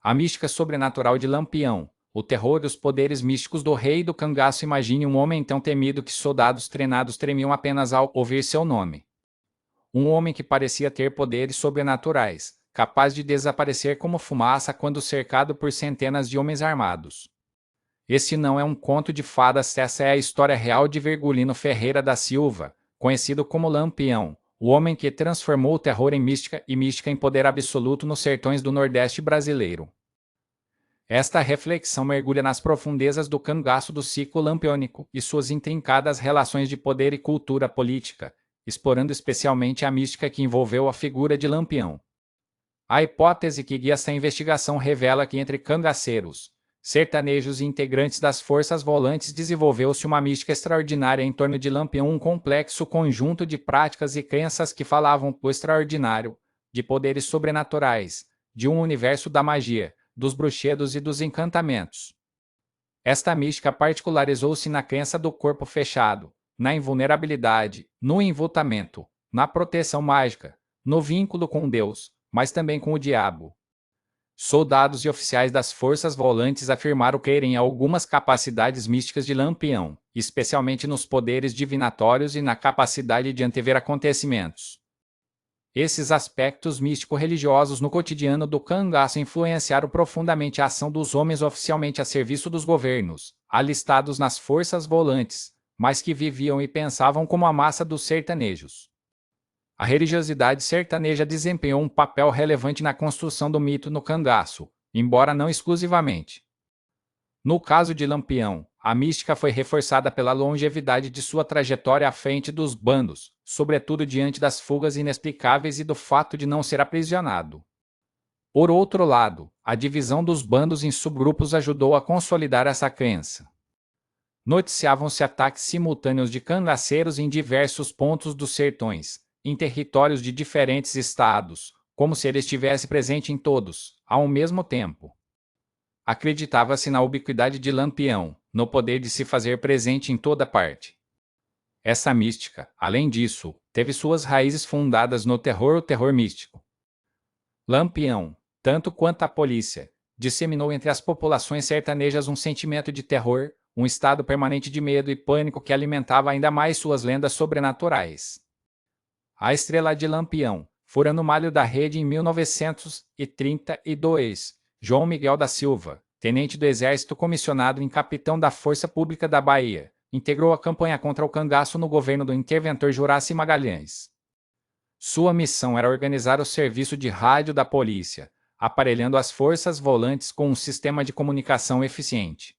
A mística sobrenatural de Lampião. O terror e os poderes místicos do rei do cangaço. Imagine um homem tão temido que soldados treinados tremiam apenas ao ouvir seu nome. Um homem que parecia ter poderes sobrenaturais, capaz de desaparecer como fumaça quando cercado por centenas de homens armados. Esse não é um conto de fadas, essa é a história real de Virgulino Ferreira da Silva, conhecido como Lampião, o homem que transformou o terror em mística e mística em poder absoluto nos sertões do Nordeste brasileiro. Esta reflexão mergulha nas profundezas do cangaço do ciclo lampiônico e suas intrincadas relações de poder e cultura política, explorando especialmente a mística que envolveu a figura de Lampião. A hipótese que guia esta investigação revela que entre cangaceiros, sertanejos e integrantes das forças volantes desenvolveu-se uma mística extraordinária em torno de Lampião, um complexo conjunto de práticas e crenças que falavam do extraordinário, de poderes sobrenaturais, de um universo da magia, dos bruxedos e dos encantamentos. Esta mística particularizou-se na crença do corpo fechado, na invulnerabilidade, no envoltamento, na proteção mágica, no vínculo com Deus, mas também com o diabo. Soldados e oficiais das forças volantes afirmaram crer em algumas capacidades místicas de Lampião, especialmente nos poderes divinatórios e na capacidade de antever acontecimentos. Esses aspectos místico-religiosos no cotidiano do cangaço influenciaram profundamente a ação dos homens oficialmente a serviço dos governos, alistados nas forças volantes, mas que viviam e pensavam como a massa dos sertanejos. A religiosidade sertaneja desempenhou um papel relevante na construção do mito no cangaço, embora não exclusivamente. No caso de Lampião, a mística foi reforçada pela longevidade de sua trajetória à frente dos bandos, sobretudo diante das fugas inexplicáveis e do fato de não ser aprisionado. Por outro lado, a divisão dos bandos em subgrupos ajudou a consolidar essa crença. Noticiavam-se ataques simultâneos de cangaceiros em diversos pontos dos sertões, em territórios de diferentes estados, como se ele estivesse presente em todos, ao mesmo tempo. Acreditava-se na ubiquidade de Lampião, no poder de se fazer presente em toda parte. Essa mística, além disso, teve suas raízes fundadas no terror, o terror místico. Lampião, tanto quanto a polícia, disseminou entre as populações sertanejas um sentimento de terror, um estado permanente de medo e pânico que alimentava ainda mais suas lendas sobrenaturais. A estrela de Lampião, furando o malho da rede em 1932, João Miguel da Silva, tenente do Exército comissionado em capitão da Força Pública da Bahia, integrou a campanha contra o cangaço no governo do interventor Juraci Magalhães. Sua missão era organizar o serviço de rádio da polícia, aparelhando as forças volantes com um sistema de comunicação eficiente.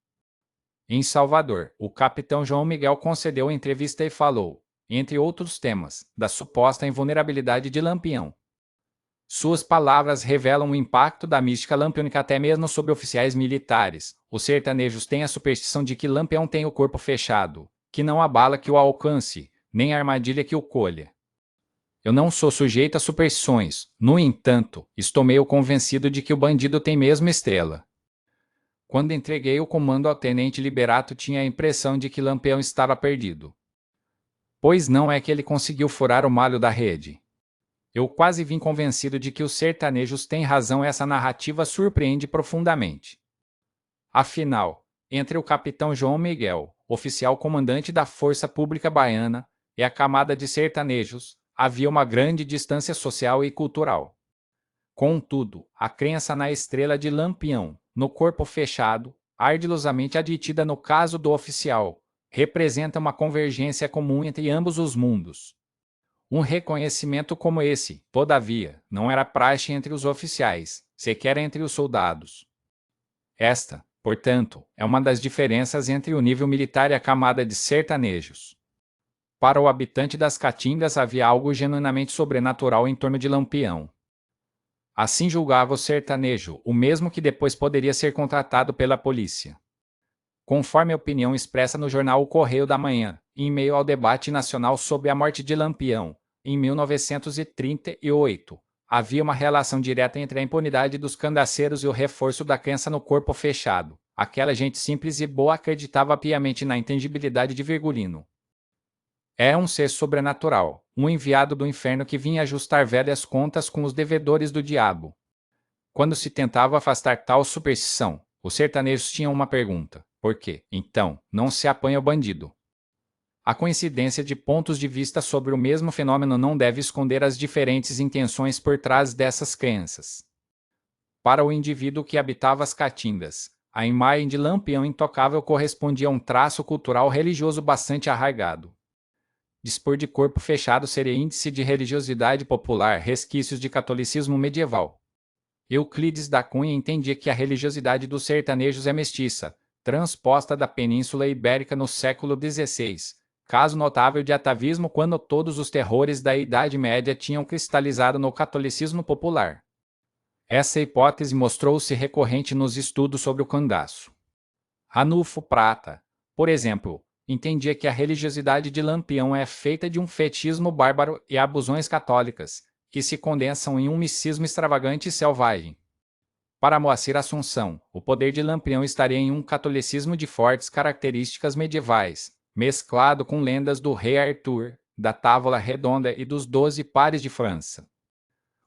Em Salvador, o capitão João Miguel concedeu entrevista e falou, entre outros temas, da suposta invulnerabilidade de Lampião. Suas palavras revelam o impacto da mística lampiônica até mesmo sobre oficiais militares. Os sertanejos têm a superstição de que Lampião tem o corpo fechado, que não há bala que o alcance, nem armadilha que o colha. Eu não sou sujeito a superstições, no entanto, estou meio convencido de que o bandido tem mesmo estrela. Quando entreguei o comando ao tenente Liberato, tinha a impressão de que Lampião estava perdido. Pois não é que ele conseguiu furar o malho da rede. Eu quase vim convencido de que os sertanejos têm razão, essa narrativa surpreende profundamente. Afinal, entre o capitão João Miguel, oficial comandante da Força Pública Baiana, e a camada de sertanejos, havia uma grande distância social e cultural. Contudo, a crença na estrela de Lampião, no corpo fechado, ardilosamente admitida no caso do oficial, representa uma convergência comum entre ambos os mundos. Um reconhecimento como esse, todavia, não era praxe entre os oficiais, sequer entre os soldados. Esta, portanto, é uma das diferenças entre o nível militar e a camada de sertanejos. Para o habitante das Caatingas havia algo genuinamente sobrenatural em torno de Lampião. Assim julgava o sertanejo, o mesmo que depois poderia ser contratado pela polícia. Conforme a opinião expressa no jornal O Correio da Manhã, em meio ao debate nacional sobre a morte de Lampião, em 1938, havia uma relação direta entre a impunidade dos cangaceiros e o reforço da crença no corpo fechado. Aquela gente simples e boa acreditava piamente na intangibilidade de Virgulino. É um ser sobrenatural, um enviado do inferno que vinha ajustar velhas contas com os devedores do diabo. Quando se tentava afastar tal superstição, os sertanejos tinham uma pergunta: por quê? Então, não se apanha o bandido. A coincidência de pontos de vista sobre o mesmo fenômeno não deve esconder as diferentes intenções por trás dessas crenças. Para o indivíduo que habitava as caatingas, a imagem de Lampião intocável correspondia a um traço cultural religioso bastante arraigado. Dispor de corpo fechado seria índice de religiosidade popular, resquícios de catolicismo medieval. Euclides da Cunha entendia que a religiosidade dos sertanejos é mestiça, transposta da Península Ibérica no século XVI, caso notável de atavismo quando todos os terrores da Idade Média tinham cristalizado no catolicismo popular. Essa hipótese mostrou-se recorrente nos estudos sobre o cangaço. Ranulfo Prata, por exemplo, entendia que a religiosidade de Lampião é feita de um fetichismo bárbaro e abusões católicas, que se condensam em um misticismo extravagante e selvagem. Para Moacir Assunção, o poder de Lampião estaria em um catolicismo de fortes características medievais, mesclado com lendas do rei Arthur, da Távola Redonda e dos 12 pares de França.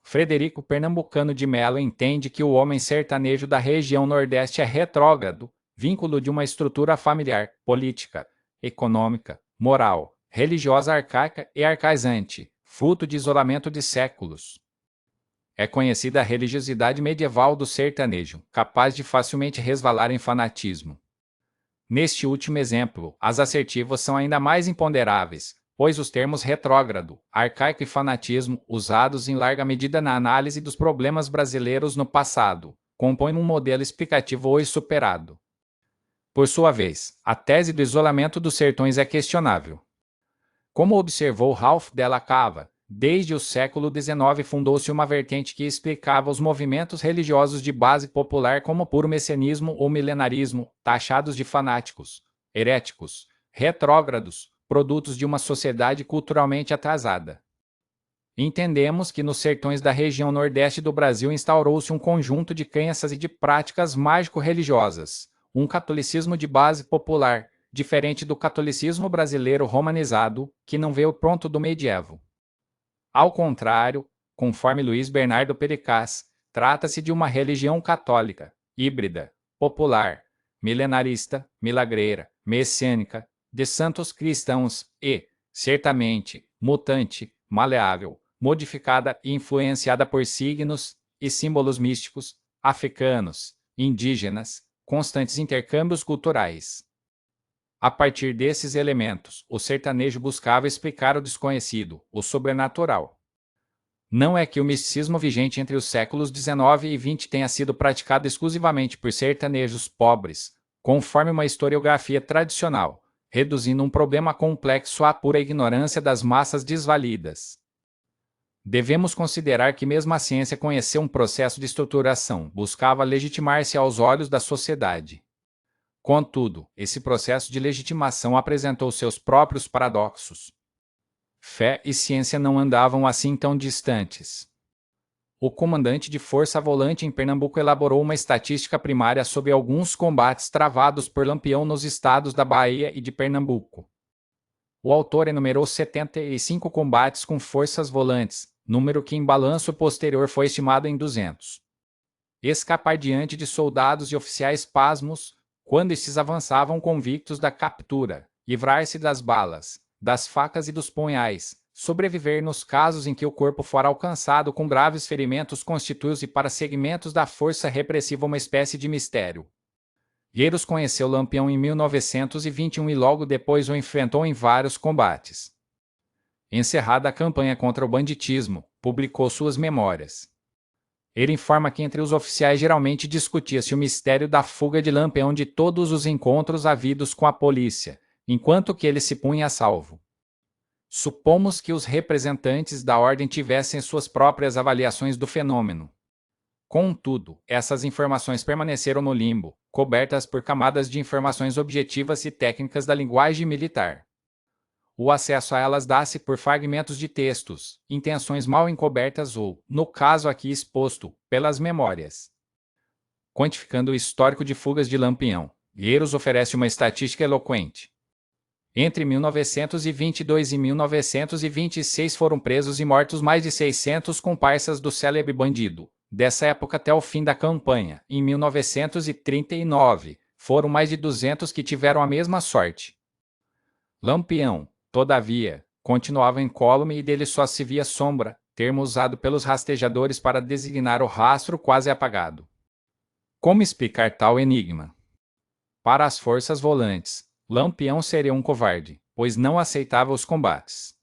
Frederico Pernambucano de Mello entende que o homem sertanejo da região Nordeste é retrógrado, vínculo de uma estrutura familiar, política, econômica, moral, religiosa arcaica e arcaizante, fruto de isolamento de séculos. É conhecida a religiosidade medieval do sertanejo, capaz de facilmente resvalar em fanatismo. Neste último exemplo, as assertivas são ainda mais imponderáveis, pois os termos retrógrado, arcaico e fanatismo, usados em larga medida na análise dos problemas brasileiros no passado, compõem um modelo explicativo hoje superado. Por sua vez, a tese do isolamento dos sertões é questionável. Como observou Ralph Della Cava, desde o século XIX fundou-se uma vertente que explicava os movimentos religiosos de base popular como puro messianismo ou milenarismo, taxados de fanáticos, heréticos, retrógrados, produtos de uma sociedade culturalmente atrasada. Entendemos que nos sertões da região nordeste do Brasil instaurou-se um conjunto de crenças e de práticas mágico-religiosas, um catolicismo de base popular, diferente do catolicismo brasileiro romanizado, que não veio pronto do medievo. Ao contrário, conforme Luiz Bernardo Pericaz, trata-se de uma religião católica, híbrida, popular, milenarista, milagreira, messiânica, de santos cristãos e, certamente, mutante, maleável, modificada e influenciada por signos e símbolos místicos, africanos, indígenas, constantes intercâmbios culturais. A partir desses elementos, o sertanejo buscava explicar o desconhecido, o sobrenatural. Não é que o misticismo vigente entre os séculos XIX e XX tenha sido praticado exclusivamente por sertanejos pobres, conforme uma historiografia tradicional, reduzindo um problema complexo à pura ignorância das massas desvalidas. Devemos considerar que mesmo a ciência conheceu um processo de estruturação, buscava legitimar-se aos olhos da sociedade. Contudo, esse processo de legitimação apresentou seus próprios paradoxos. Fé e ciência não andavam assim tão distantes. O comandante de Força Volante em Pernambuco elaborou uma estatística primária sobre alguns combates travados por Lampião nos estados da Bahia e de Pernambuco. O autor enumerou 75 combates com forças volantes, número que em balanço posterior foi estimado em 200. Escapar diante de soldados e oficiais pasmos, quando estes avançavam convictos da captura, livrar-se das balas, das facas e dos punhais, sobreviver nos casos em que o corpo for alcançado com graves ferimentos constitui-se para segmentos da força repressiva uma espécie de mistério. Gueiros conheceu Lampião em 1921 e logo depois o enfrentou em vários combates. Encerrada a campanha contra o banditismo, publicou suas memórias. Ele informa que entre os oficiais geralmente discutia-se o mistério da fuga de Lampião de todos os encontros havidos com a polícia, enquanto que ele se punha a salvo. Supomos que os representantes da ordem tivessem suas próprias avaliações do fenômeno. Contudo, essas informações permaneceram no limbo, cobertas por camadas de informações objetivas e técnicas da linguagem militar. O acesso a elas dá-se por fragmentos de textos, intenções mal encobertas ou, no caso aqui exposto, pelas memórias. Quantificando o histórico de fugas de Lampião, Gueiros oferece uma estatística eloquente. Entre 1922 e 1926 foram presos e mortos mais de 600 comparsas do célebre bandido, Dessa época até o fim da campanha, em 1939, foram mais de 200 que tiveram a mesma sorte. Lampião, todavia, continuava incólume e dele só se via sombra, termo usado pelos rastejadores para designar o rastro quase apagado. Como explicar tal enigma? Para as forças volantes, Lampião seria um covarde, pois não aceitava os combates.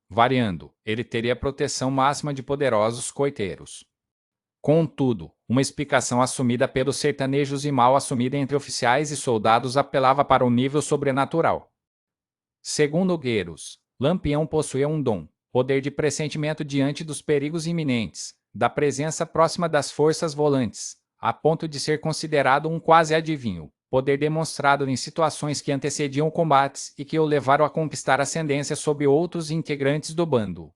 Variando, ele teria proteção máxima de poderosos coiteiros. Contudo, uma explicação assumida pelos sertanejos e mal assumida entre oficiais e soldados apelava para o nível sobrenatural. Segundo Gueiros, Lampião possuía um dom, poder de pressentimento diante dos perigos iminentes, da presença próxima das forças volantes, a ponto de ser considerado um quase adivinho, poder demonstrado em situações que antecediam combates e que o levaram a conquistar ascendência sobre outros integrantes do bando.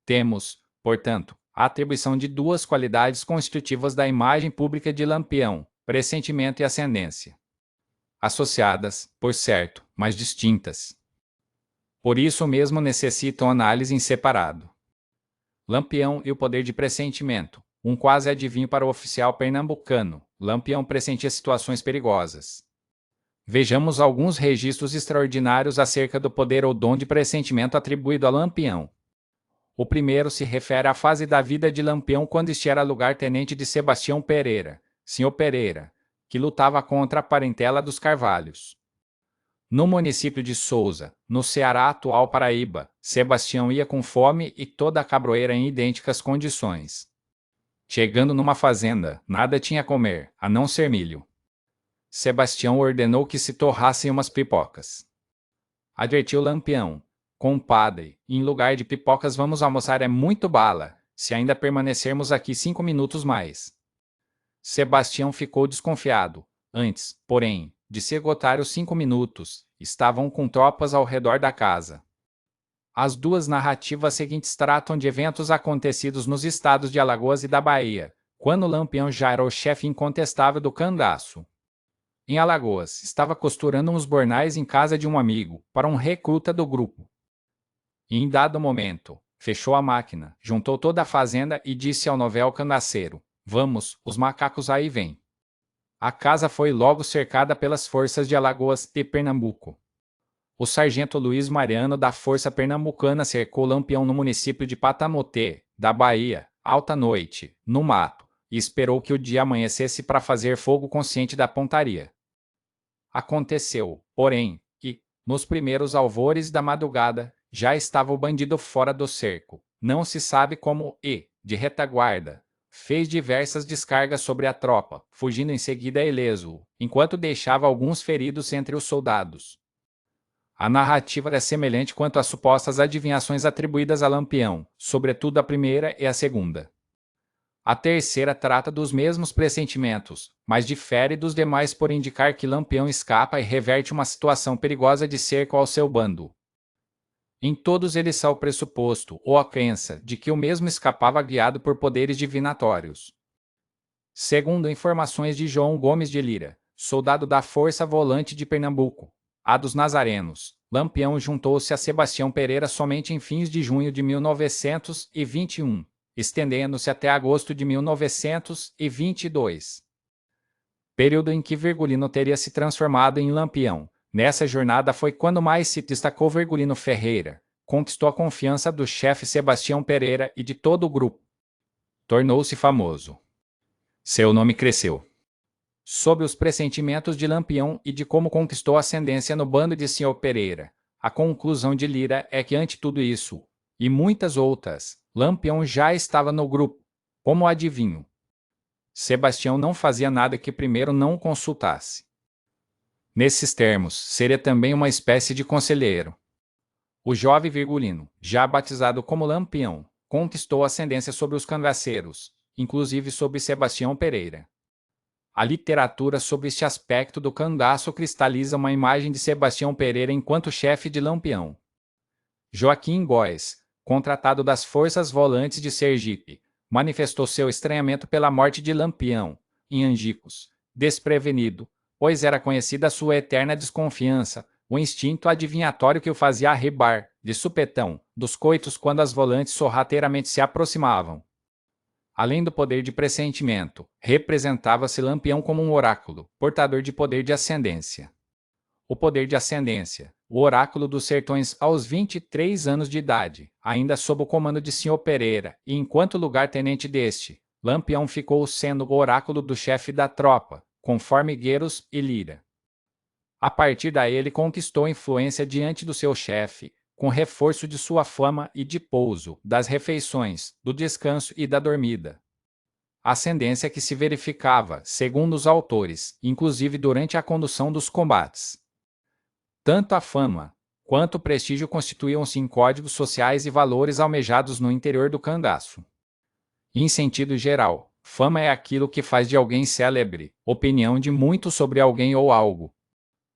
Temos, portanto, a atribuição de duas qualidades constitutivas da imagem pública de Lampião, pressentimento e ascendência. Associadas, por certo, mas distintas. Por isso mesmo necessitam análise em separado. Lampião e o poder de pressentimento, um quase adivinho para o oficial pernambucano. Lampião pressentia situações perigosas. Vejamos alguns registros extraordinários acerca do poder ou dom de pressentimento atribuído a Lampião. O primeiro se refere à fase da vida de Lampião quando este era lugar-tenente de Sebastião Pereira, Sr. Pereira, que lutava contra a parentela dos Carvalhos. No município de Souza, no Ceará atual Paraíba, Sebastião ia com fome e toda a cabroeira em idênticas condições. Chegando numa fazenda, nada tinha a comer, a não ser milho. Sebastião ordenou que se torrassem umas pipocas. Advertiu Lampião: compadre, em lugar de pipocas vamos almoçar é muito bala, se ainda permanecermos aqui 5 minutos mais. Sebastião ficou desconfiado. Antes, porém, de se esgotar os 5 minutos, estavam com tropas ao redor da casa. As duas narrativas seguintes tratam de eventos acontecidos nos estados de Alagoas e da Bahia, quando Lampião já era o chefe incontestável do cangaço. Em Alagoas, estava costurando uns bornais em casa de um amigo, para um recruta do grupo. E em dado momento, fechou a máquina, juntou toda a fazenda e disse ao novel cangaceiro: vamos, os macacos aí vêm. A casa foi logo cercada pelas forças de Alagoas e Pernambuco. O sargento Luiz Mariano da Força Pernambucana cercou Lampião no município de Patamotê, da Bahia, alta noite, no mato, e esperou que o dia amanhecesse para fazer fogo consciente da pontaria. Aconteceu, porém, que, nos primeiros alvores da madrugada, já estava o bandido fora do cerco, não se sabe como e, de retaguarda, fez diversas descargas sobre a tropa, fugindo em seguida ileso, enquanto deixava alguns feridos entre os soldados. A narrativa é semelhante quanto às supostas adivinhações atribuídas a Lampião, sobretudo a primeira e a segunda. A terceira trata dos mesmos pressentimentos, mas difere dos demais por indicar que Lampião escapa e reverte uma situação perigosa de cerco ao seu bando. Em todos eles há o pressuposto, ou a crença, de que o mesmo escapava guiado por poderes divinatórios. Segundo informações de João Gomes de Lira, soldado da Força Volante de Pernambuco, a dos Nazarenos, Lampião juntou-se a Sebastião Pereira somente em fins de junho de 1921, estendendo-se até agosto de 1922. Período em que Virgulino teria se transformado em Lampião. Nessa jornada foi quando mais se destacou Virgulino Ferreira, conquistou a confiança do chefe Sebastião Pereira e de todo o grupo. Tornou-se famoso. Seu nome cresceu. Sob os pressentimentos de Lampião e de como conquistou ascendência no bando de Sr. Pereira, a conclusão de Lira é que ante tudo isso, e muitas outras, Lampião já estava no grupo, como adivinho. Sebastião não fazia nada que primeiro não consultasse. Nesses termos, seria também uma espécie de conselheiro. O jovem Virgulino, já batizado como Lampião, conquistou ascendência sobre os cangaceiros, inclusive sobre Sebastião Pereira. A literatura sobre este aspecto do cangaço cristaliza uma imagem de Sebastião Pereira enquanto chefe de Lampião. Joaquim Góes, contratado das Forças Volantes de Sergipe, manifestou seu estranhamento pela morte de Lampião, em Angicos, desprevenido, pois era conhecida sua eterna desconfiança, o instinto adivinhatório que o fazia arribar, de supetão, dos coitos quando as volantes sorrateiramente se aproximavam. Além do poder de pressentimento, representava-se Lampião como um oráculo, portador de poder de ascendência. O poder de ascendência. O oráculo dos sertões aos 23 anos de idade, ainda sob o comando de Sr. Pereira, e enquanto lugar-tenente deste, Lampião ficou sendo o oráculo do chefe da tropa, com formigueiros e lira. A partir daí ele conquistou influência diante do seu chefe, com reforço de sua fama e de pouso, das refeições, do descanso e da dormida. Ascendência que se verificava, segundo os autores, inclusive durante a condução dos combates. Tanto a fama quanto o prestígio constituíam-se em códigos sociais e valores almejados no interior do cangaço. Em sentido geral, fama é aquilo que faz de alguém célebre, opinião de muitos sobre alguém ou algo.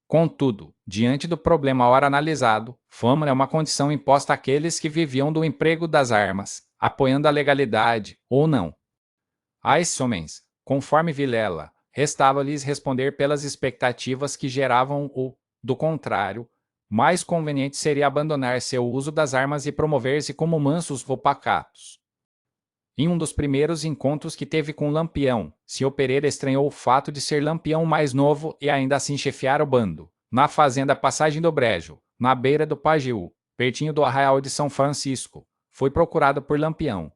Contudo, diante do problema ora analisado, fama é uma condição imposta àqueles que viviam do emprego das armas, apoiando a legalidade, ou não. A esses homens, conforme Vilela, restava-lhes responder pelas expectativas que geravam o, do contrário, mais conveniente seria abandonar seu uso das armas e promover-se como mansos ou pacatos. Em um dos primeiros encontros que teve com Lampião, Sr. Pereira estranhou o fato de ser Lampião mais novo e ainda assim chefiar o bando, na fazenda Passagem do Brejo, na beira do Pajeú, pertinho do Arraial de São Francisco. Foi procurado por Lampião.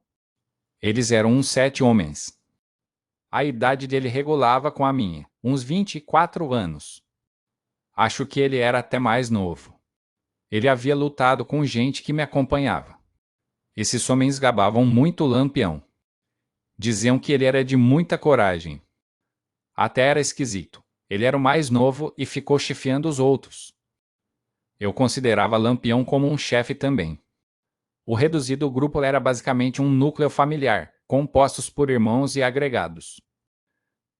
Eles eram uns 7 homens. A idade dele regulava com a minha, uns 24 anos. Acho que ele era até mais novo. Ele havia lutado com gente que me acompanhava. Esses homens gabavam muito Lampião. Diziam que ele era de muita coragem. Até era esquisito. Ele era o mais novo e ficou chefiando os outros. Eu considerava Lampião como um chefe também. O reduzido grupo era basicamente um núcleo familiar, compostos por irmãos e agregados.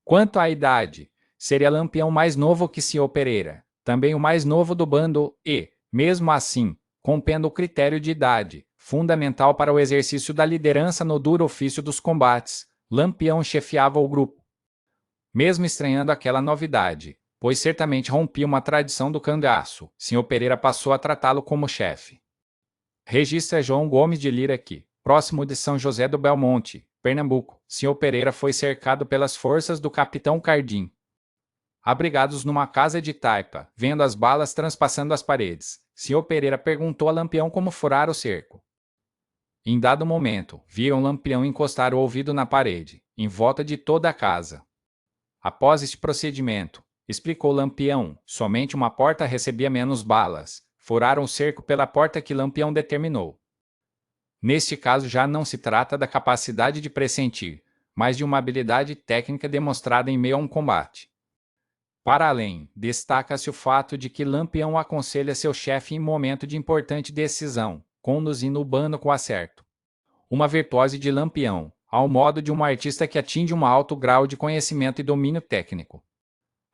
Quanto à idade, seria Lampião mais novo que Sr. Pereira, também o mais novo do bando e, mesmo assim, compendo o critério de idade, fundamental para o exercício da liderança no duro ofício dos combates, Lampião chefiava o grupo. Mesmo estranhando aquela novidade, pois certamente rompia uma tradição do cangaço, Sr. Pereira passou a tratá-lo como chefe. Registra João Gomes de Lira que, próximo de São José do Belmonte, Pernambuco, Sr. Pereira foi cercado pelas forças do capitão Cardim. Abrigados numa casa de taipa, vendo as balas transpassando as paredes, Sr. Pereira perguntou a Lampião como furar o cerco. Em dado momento, viram Lampião encostar o ouvido na parede, em volta de toda a casa. Após este procedimento, explicou Lampião, somente uma porta recebia menos balas, furaram o cerco pela porta que Lampião determinou. Neste caso já não se trata da capacidade de pressentir, mas de uma habilidade técnica demonstrada em meio a um combate. Para além, destaca-se o fato de que Lampião aconselha seu chefe em momento de importante decisão, conduzindo o bando com acerto. Uma virtuose de Lampião, ao modo de um artista que atinge um alto grau de conhecimento e domínio técnico.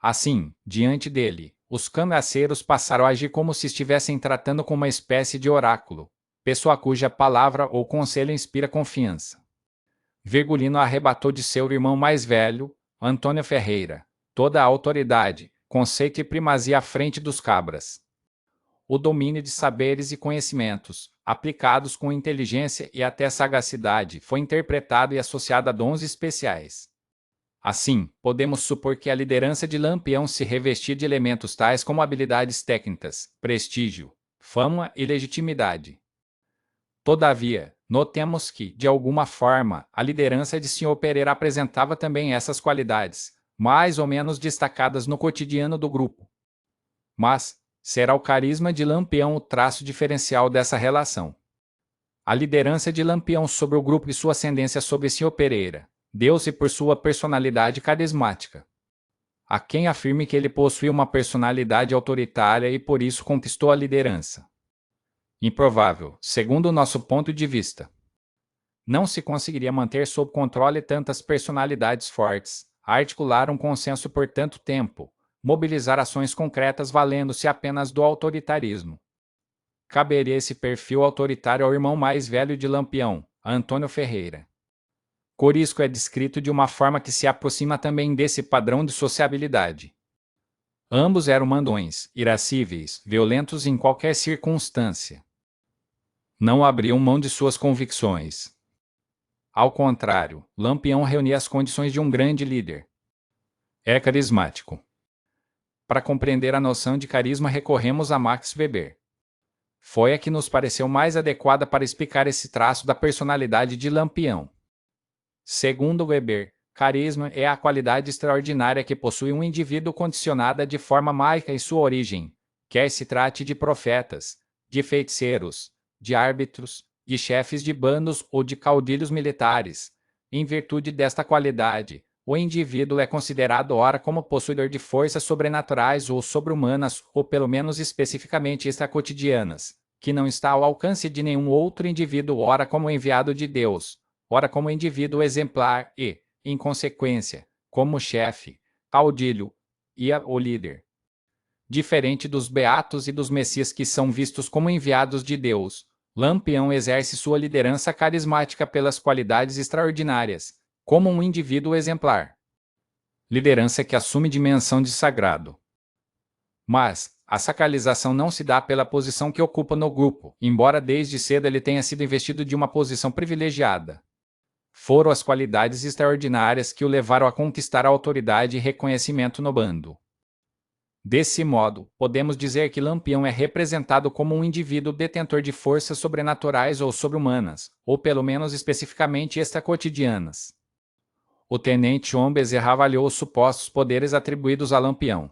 Assim, diante dele, os cangaceiros passaram a agir como se estivessem tratando com uma espécie de oráculo, pessoa cuja palavra ou conselho inspira confiança. Virgulino arrebatou de seu irmão mais velho, Antônio Ferreira, toda a autoridade, conceito e primazia à frente dos cabras. O domínio de saberes e conhecimentos, aplicados com inteligência e até sagacidade, foi interpretado e associado a dons especiais. Assim, podemos supor que a liderança de Lampião se revestia de elementos tais como habilidades técnicas, prestígio, fama e legitimidade. Todavia, notemos que, de alguma forma, a liderança de Sr. Pereira apresentava também essas qualidades, mais ou menos destacadas no cotidiano do grupo. Mas, será o carisma de Lampião o traço diferencial dessa relação. A liderança de Lampião sobre o grupo e sua ascendência sobre Sr. Pereira deu-se por sua personalidade carismática. Há quem afirme que ele possuía uma personalidade autoritária e por isso conquistou a liderança. Improvável, segundo o nosso ponto de vista. Não se conseguiria manter sob controle tantas personalidades fortes, articular um consenso por tanto tempo, mobilizar ações concretas valendo-se apenas do autoritarismo. Caberia esse perfil autoritário ao irmão mais velho de Lampião, Antônio Ferreira. Corisco é descrito de uma forma que se aproxima também desse padrão de sociabilidade. Ambos eram mandões, irascíveis, violentos em qualquer circunstância. Não abriam mão de suas convicções. Ao contrário, Lampião reunia as condições de um grande líder. É carismático. Para compreender a noção de carisma, recorremos a Max Weber. Foi a que nos pareceu mais adequada para explicar esse traço da personalidade de Lampião. Segundo Weber, carisma é a qualidade extraordinária que possui um indivíduo condicionada de forma mágica em sua origem, quer se trate de profetas, de feiticeiros, de árbitros, de chefes de bandos ou de caudilhos militares. Em virtude desta qualidade, o indivíduo é considerado ora como possuidor de forças sobrenaturais ou sobre-humanas, ou pelo menos especificamente extracotidianas, que não está ao alcance de nenhum outro indivíduo, ora como enviado de Deus, ora como indivíduo exemplar e, em consequência, como chefe, caudilho e o líder. Diferente dos beatos e dos messias que são vistos como enviados de Deus, Lampião exerce sua liderança carismática pelas qualidades extraordinárias, como um indivíduo exemplar. Liderança que assume dimensão de sagrado. Mas, a sacralização não se dá pela posição que ocupa no grupo, embora desde cedo ele tenha sido investido de uma posição privilegiada. Foram as qualidades extraordinárias que o levaram a conquistar a autoridade e reconhecimento no bando. Desse modo, podemos dizer que Lampião é representado como um indivíduo detentor de forças sobrenaturais ou sobre-humanas, ou pelo menos especificamente extracotidianas. O tenente João Bezerra avaliou os supostos poderes atribuídos a Lampião.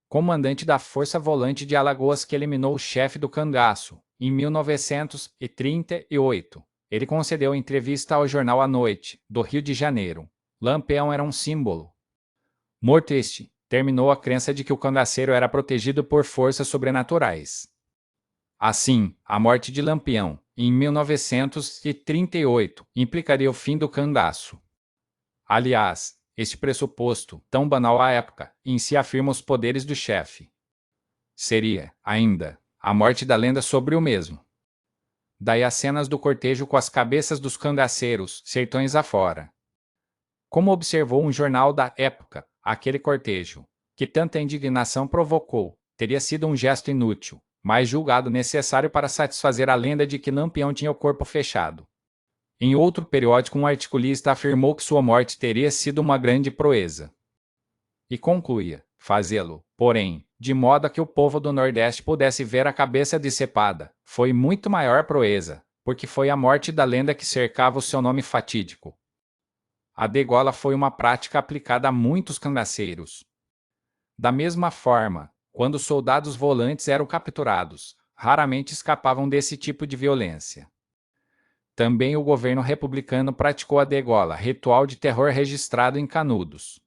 Comandante da Força Volante de Alagoas que eliminou o chefe do cangaço, em 1938. Ele concedeu entrevista ao jornal A Noite, do Rio de Janeiro. Lampião era um símbolo. Morto este, terminou a crença de que o cangaceiro era protegido por forças sobrenaturais. Assim, a morte de Lampião, em 1938, implicaria o fim do cangaço. Aliás, este pressuposto, tão banal à época, em si afirma os poderes do chefe. Seria, ainda, a morte da lenda sobre o mesmo. Daí as cenas do cortejo com as cabeças dos cangaceiros, sertões afora. Como observou um jornal da época, aquele cortejo, que tanta indignação provocou, teria sido um gesto inútil, mas julgado necessário para satisfazer a lenda de que Lampião tinha o corpo fechado. Em outro periódico, um articulista afirmou que sua morte teria sido uma grande proeza. E concluía, fazê-lo, porém, de modo a que o povo do Nordeste pudesse ver a cabeça decepada, foi muito maior proeza, porque foi a morte da lenda que cercava o seu nome fatídico. A degola foi uma prática aplicada a muitos cangaceiros. Da mesma forma, quando soldados volantes eram capturados, raramente escapavam desse tipo de violência. Também o governo republicano praticou a degola, ritual de terror registrado em Canudos.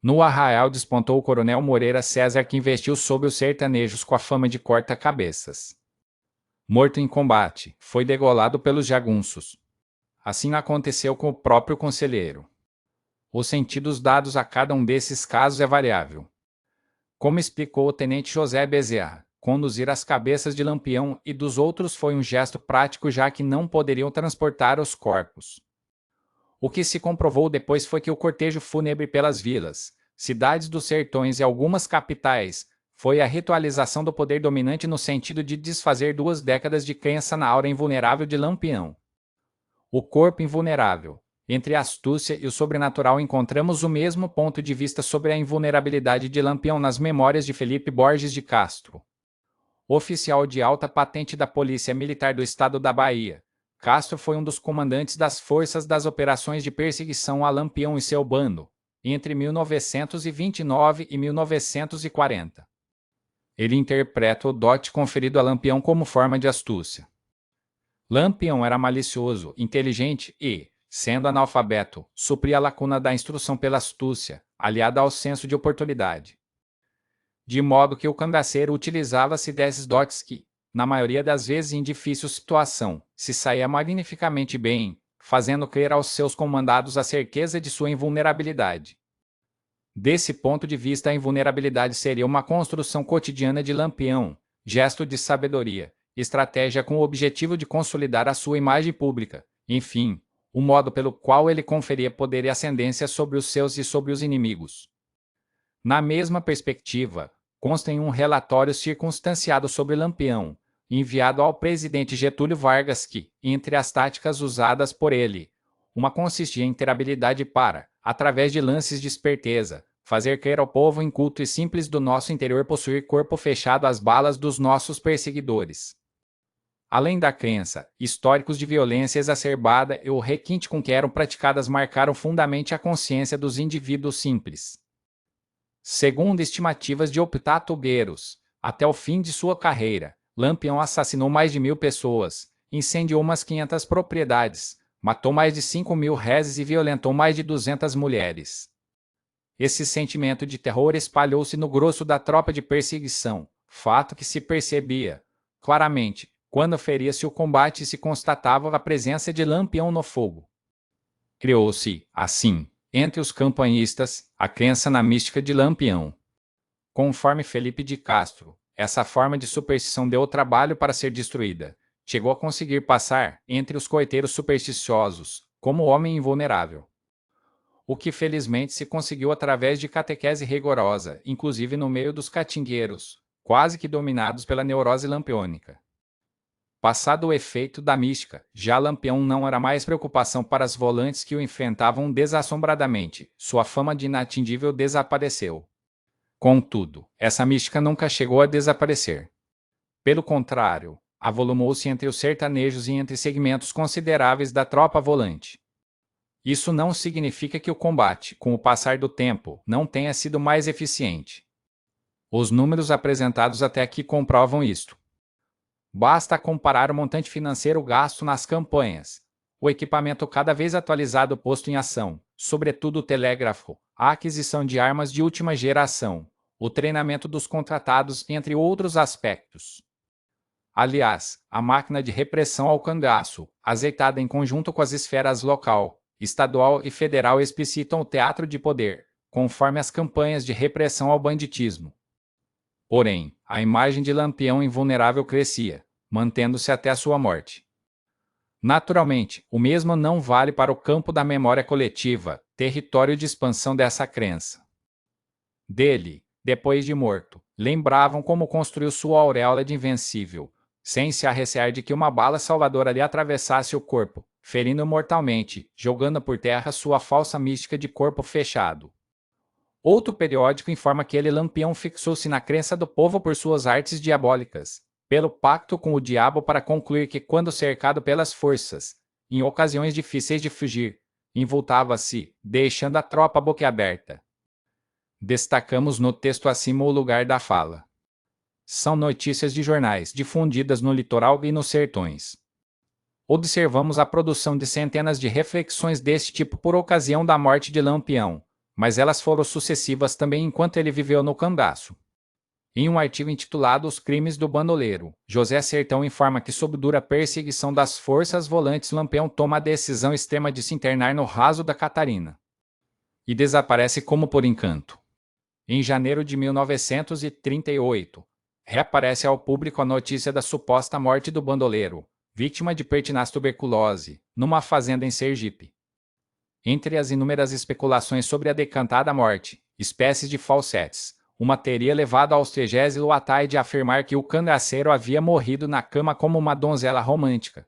No Arraial despontou o coronel Moreira César, que investiu sobre os sertanejos com a fama de corta-cabeças. Morto em combate, foi degolado pelos jagunços. Assim aconteceu com o próprio conselheiro. Os sentidos dados a cada um desses casos é variável. Como explicou o tenente José Bezerra, conduzir as cabeças de Lampião e dos outros foi um gesto prático, já que não poderiam transportar os corpos. O que se comprovou depois foi que o cortejo fúnebre pelas vilas, cidades dos sertões e algumas capitais foi a ritualização do poder dominante no sentido de desfazer 2 décadas de crença na aura invulnerável de Lampião. O corpo invulnerável. Entre a astúcia e o sobrenatural encontramos o mesmo ponto de vista sobre a invulnerabilidade de Lampião nas memórias de Felipe Borges de Castro. Oficial de alta patente da Polícia Militar do Estado da Bahia, Castro foi um dos comandantes das forças das operações de perseguição a Lampião e seu bando, entre 1929 e 1940. Ele interpreta o dote conferido a Lampião como forma de astúcia. Lampião era malicioso, inteligente e, sendo analfabeto, supria a lacuna da instrução pela astúcia, aliada ao senso de oportunidade. De modo que o cangaceiro utilizava-se desses dotes que, na maioria das vezes em difícil situação, se saía magnificamente bem, fazendo crer aos seus comandados a certeza de sua invulnerabilidade. Desse ponto de vista, a invulnerabilidade seria uma construção cotidiana de Lampião, gesto de sabedoria, estratégia com o objetivo de consolidar a sua imagem pública, enfim, o modo pelo qual ele conferia poder e ascendência sobre os seus e sobre os inimigos. Na mesma perspectiva, consta em um relatório circunstanciado sobre Lampião, enviado ao presidente Getúlio Vargas que, entre as táticas usadas por ele, uma consistia em ter habilidade para, através de lances de esperteza, fazer crer ao povo inculto e simples do nosso interior possuir corpo fechado às balas dos nossos perseguidores. Além da crença, históricos de violência exacerbada e o requinte com que eram praticadas marcaram fundamente a consciência dos indivíduos simples. Segundo estimativas de optatubeiros, até o fim de sua carreira, Lampião assassinou mais de 1.000 pessoas, incendiou umas 500 propriedades, matou mais de 5.000 réis e violentou mais de 200 mulheres. Esse sentimento de terror espalhou-se no grosso da tropa de perseguição, fato que se percebia, claramente, quando feria-se o combate e se constatava a presença de Lampião no fogo. Criou-se, assim, entre os campanhistas, a crença na mística de Lampião. Conforme Felipe de Castro, essa forma de superstição deu trabalho para ser destruída. Chegou a conseguir passar, entre os coiteiros supersticiosos, como homem invulnerável. O que felizmente se conseguiu através de catequese rigorosa, inclusive no meio dos catingueiros, quase que dominados pela neurose lampiônica. Passado o efeito da mística, já Lampião não era mais preocupação para as volantes que o enfrentavam desassombradamente, sua fama de inatingível desapareceu. Contudo, essa mística nunca chegou a desaparecer. Pelo contrário, avolumou-se entre os sertanejos e entre segmentos consideráveis da tropa volante. Isso não significa que o combate, com o passar do tempo, não tenha sido mais eficiente. Os números apresentados até aqui comprovam isto. Basta comparar o montante financeiro gasto nas campanhas, o equipamento cada vez atualizado posto em ação, sobretudo o telégrafo, a aquisição de armas de última geração, o treinamento dos contratados, entre outros aspectos. Aliás, a máquina de repressão ao cangaço, azeitada em conjunto com as esferas local, estadual e federal explicitam o teatro de poder, conforme as campanhas de repressão ao banditismo. Porém, a imagem de Lampião invulnerável crescia, mantendo-se até a sua morte. Naturalmente, o mesmo não vale para o campo da memória coletiva, território de expansão dessa crença. Dele, depois de morto, lembravam como construiu sua auréola de invencível, sem se arrecear de que uma bala salvadora lhe atravessasse o corpo, ferindo mortalmente, jogando por terra sua falsa mística de corpo fechado. Outro periódico informa que ele Lampião fixou-se na crença do povo por suas artes diabólicas, pelo pacto com o diabo para concluir que quando cercado pelas forças, em ocasiões difíceis de fugir, envoltava-se, deixando a tropa boquiaberta. Destacamos no texto acima o lugar da fala. São notícias de jornais difundidas no litoral e nos sertões. Observamos a produção de centenas de reflexões deste tipo por ocasião da morte de Lampião, mas elas foram sucessivas também enquanto ele viveu no cangaço. Em um artigo intitulado Os Crimes do Bandoleiro, José Sertão informa que sob dura perseguição das forças volantes Lampião toma a decisão extrema de se internar no raso da Catarina. E desaparece como por encanto. Em janeiro de 1938, reaparece ao público a notícia da suposta morte do bandoleiro, vítima de pertinaz tuberculose, numa fazenda em Sergipe. Entre as inúmeras especulações sobre a decantada morte, espécies de falsetes, uma teria levado ao Austregésilo Ataide a afirmar que o cangaceiro havia morrido na cama como uma donzela romântica.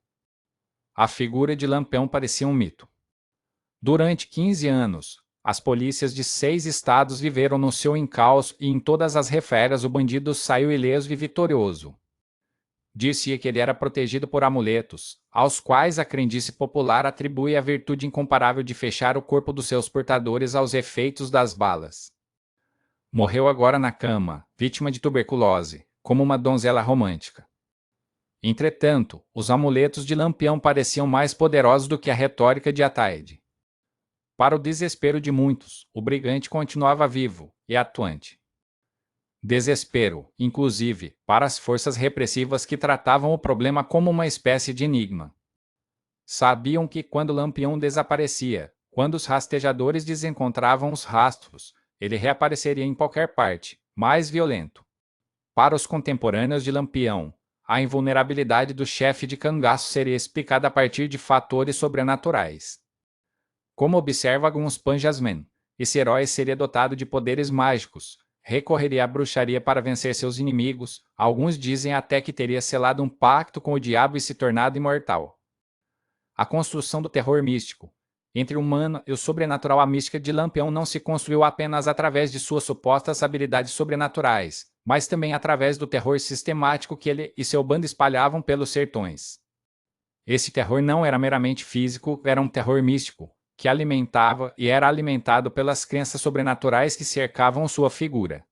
A figura de Lampião parecia um mito. Durante 15 anos, as polícias de 6 estados viveram no seu encalço e em todas as reférias o bandido saiu ileso e vitorioso. Disse que ele era protegido por amuletos, aos quais a crendice popular atribui a virtude incomparável de fechar o corpo dos seus portadores aos efeitos das balas. Morreu agora na cama, vítima de tuberculose, como uma donzela romântica. Entretanto, os amuletos de Lampião pareciam mais poderosos do que a retórica de Ataide. Para o desespero de muitos, o brigante continuava vivo e atuante. Desespero, inclusive, para as forças repressivas que tratavam o problema como uma espécie de enigma. Sabiam que quando Lampião desaparecia, quando os rastejadores desencontravam os rastros, ele reapareceria em qualquer parte, mais violento. Para os contemporâneos de Lampião, a invulnerabilidade do chefe de cangaço seria explicada a partir de fatores sobrenaturais. Como observa alguns Panjasmen, esse herói seria dotado de poderes mágicos, recorreria à bruxaria para vencer seus inimigos, alguns dizem até que teria selado um pacto com o diabo e se tornado imortal. A construção do terror místico. Entre o humano e o sobrenatural, a mística de Lampião não se construiu apenas através de suas supostas habilidades sobrenaturais, mas também através do terror sistemático que ele e seu bando espalhavam pelos sertões. Esse terror não era meramente físico, era um terror místico, que alimentava e era alimentado pelas crenças sobrenaturais que cercavam sua figura.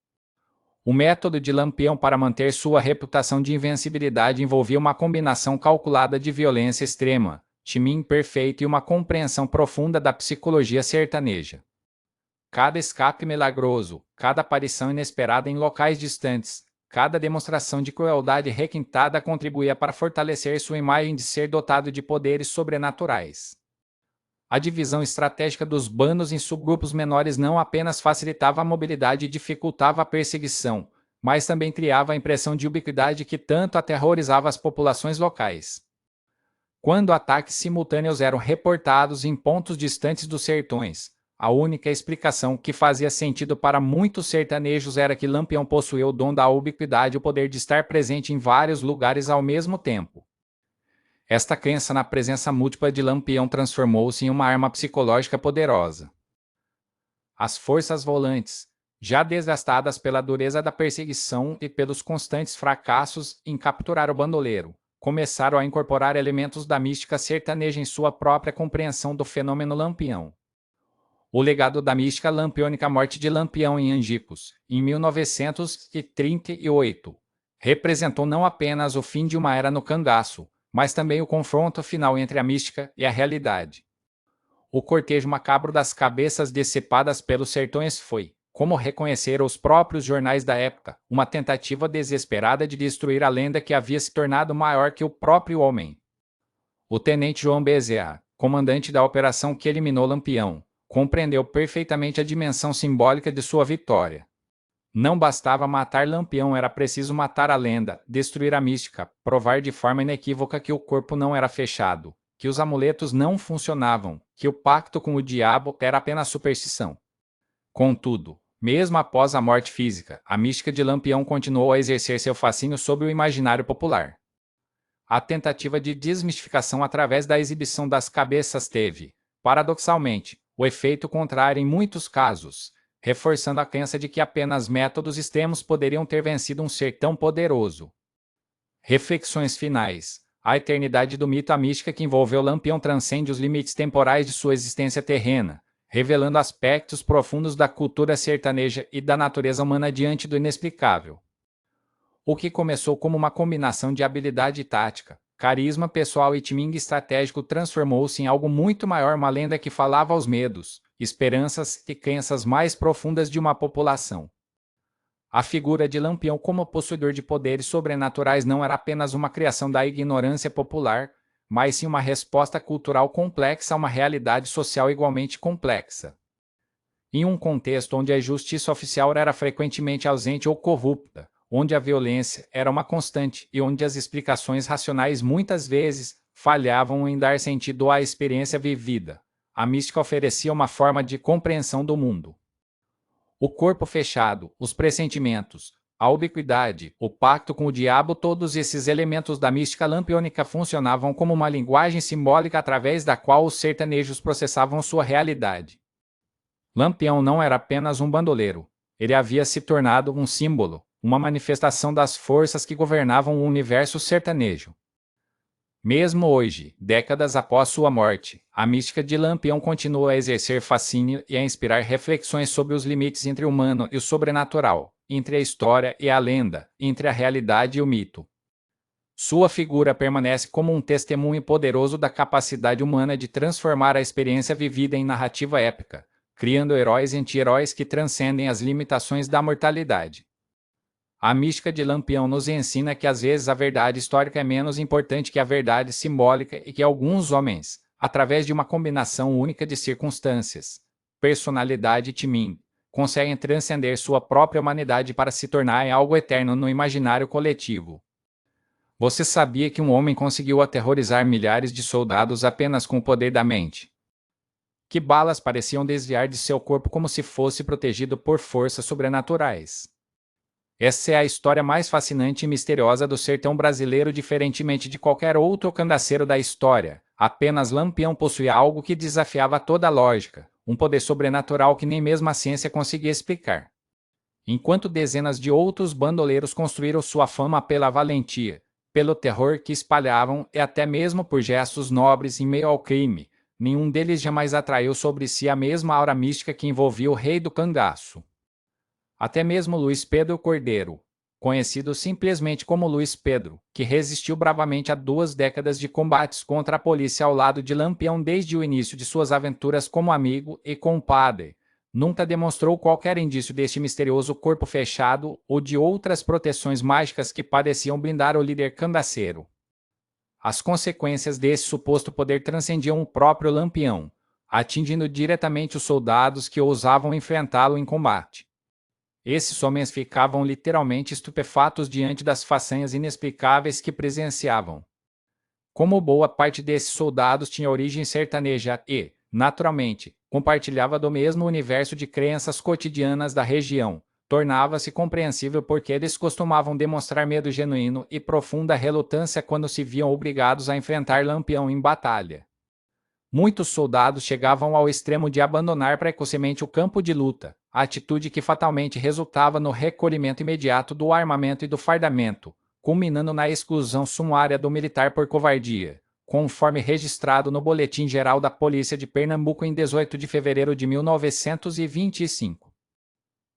O método de Lampião para manter sua reputação de invencibilidade envolvia uma combinação calculada de violência extrema, timing perfeito e uma compreensão profunda da psicologia sertaneja. Cada escape milagroso, cada aparição inesperada em locais distantes, cada demonstração de crueldade requintada contribuía para fortalecer sua imagem de ser dotado de poderes sobrenaturais. A divisão estratégica dos bandos em subgrupos menores não apenas facilitava a mobilidade e dificultava a perseguição, mas também criava a impressão de ubiquidade que tanto aterrorizava as populações locais. Quando ataques simultâneos eram reportados em pontos distantes dos sertões, a única explicação que fazia sentido para muitos sertanejos era que Lampião possuía o dom da ubiquidade e o poder de estar presente em vários lugares ao mesmo tempo. Esta crença na presença múltipla de Lampião transformou-se em uma arma psicológica poderosa. As forças volantes, já desgastadas pela dureza da perseguição e pelos constantes fracassos em capturar o bandoleiro, começaram a incorporar elementos da mística sertaneja em sua própria compreensão do fenômeno Lampião. O legado da mística lampiônica, a morte de Lampião em Angicos, em 1938, representou não apenas o fim de uma era no cangaço, mas também o confronto final entre a mística e a realidade. O cortejo macabro das cabeças decepadas pelos sertões foi, como reconheceram os próprios jornais da época, uma tentativa desesperada de destruir a lenda que havia se tornado maior que o próprio homem. O tenente João Bezerra, comandante da operação que eliminou Lampião, compreendeu perfeitamente a dimensão simbólica de sua vitória. Não bastava matar Lampião, era preciso matar a lenda, destruir a mística, provar de forma inequívoca que o corpo não era fechado, que os amuletos não funcionavam, que o pacto com o diabo era apenas superstição. Contudo, mesmo após a morte física, a mística de Lampião continuou a exercer seu fascínio sobre o imaginário popular. A tentativa de desmistificação através da exibição das cabeças teve, paradoxalmente, o efeito contrário em muitos casos, reforçando a crença de que apenas métodos extremos poderiam ter vencido um ser tão poderoso. Reflexões finais. A eternidade do mito, a mística que envolveu Lampião transcende os limites temporais de sua existência terrena, revelando aspectos profundos da cultura sertaneja e da natureza humana diante do inexplicável. O que começou como uma combinação de habilidade tática, carisma pessoal e timing estratégico transformou-se em algo muito maior, uma lenda que falava aos medos, esperanças e crenças mais profundas de uma população. A figura de Lampião como possuidor de poderes sobrenaturais não era apenas uma criação da ignorância popular, mas sim uma resposta cultural complexa a uma realidade social igualmente complexa. Em um contexto onde a justiça oficial era frequentemente ausente ou corrupta, onde a violência era uma constante e onde as explicações racionais muitas vezes falhavam em dar sentido à experiência vivida, a mística oferecia uma forma de compreensão do mundo. O corpo fechado, os pressentimentos, a ubiquidade, o pacto com o diabo, todos esses elementos da mística lampiônica funcionavam como uma linguagem simbólica através da qual os sertanejos processavam sua realidade. Lampião não era apenas um bandoleiro, ele havia se tornado um símbolo, uma manifestação das forças que governavam o universo sertanejo. Mesmo hoje, décadas após sua morte, a mística de Lampião continua a exercer fascínio e a inspirar reflexões sobre os limites entre o humano e o sobrenatural, entre a história e a lenda, entre a realidade e o mito. Sua figura permanece como um testemunho poderoso da capacidade humana de transformar a experiência vivida em narrativa épica, criando heróis e anti-heróis que transcendem as limitações da mortalidade. A mística de Lampião nos ensina que às vezes a verdade histórica é menos importante que a verdade simbólica e que alguns homens, através de uma combinação única de circunstâncias, personalidade e timing, conseguem transcender sua própria humanidade para se tornar algo eterno no imaginário coletivo. Você sabia que um homem conseguiu aterrorizar milhares de soldados apenas com o poder da mente? que balas pareciam desviar de seu corpo como se fosse protegido por forças sobrenaturais. Essa é a história mais fascinante e misteriosa do sertão brasileiro, diferentemente de qualquer outro cangaceiro da história. Apenas Lampião possuía algo que desafiava toda a lógica, um poder sobrenatural que nem mesmo a ciência conseguia explicar. Enquanto dezenas de outros bandoleiros construíram sua fama pela valentia, pelo terror que espalhavam e até mesmo por gestos nobres em meio ao crime, nenhum deles jamais atraiu sobre si a mesma aura mística que envolvia o rei do cangaço. Até mesmo Luiz Pedro Cordeiro, conhecido simplesmente como Luiz Pedro, que resistiu bravamente a 2 décadas de combates contra a polícia ao lado de Lampião desde o início de suas aventuras como amigo e compadre, nunca demonstrou qualquer indício deste misterioso corpo fechado ou de outras proteções mágicas que pareciam blindar o líder cangaceiro. As consequências desse suposto poder transcendiam o próprio Lampião, atingindo diretamente os soldados que ousavam enfrentá-lo em combate. Esses homens ficavam literalmente estupefatos diante das façanhas inexplicáveis que presenciavam. Como boa parte desses soldados tinha origem sertaneja e, naturalmente, compartilhava do mesmo universo de crenças cotidianas da região, tornava-se compreensível porque eles costumavam demonstrar medo genuíno e profunda relutância quando se viam obrigados a enfrentar Lampião em batalha. Muitos soldados chegavam ao extremo de abandonar precocemente o campo de luta, atitude que fatalmente resultava no recolhimento imediato do armamento e do fardamento, culminando na exclusão sumária do militar por covardia, conforme registrado no Boletim Geral da Polícia de Pernambuco em 18 de fevereiro de 1925.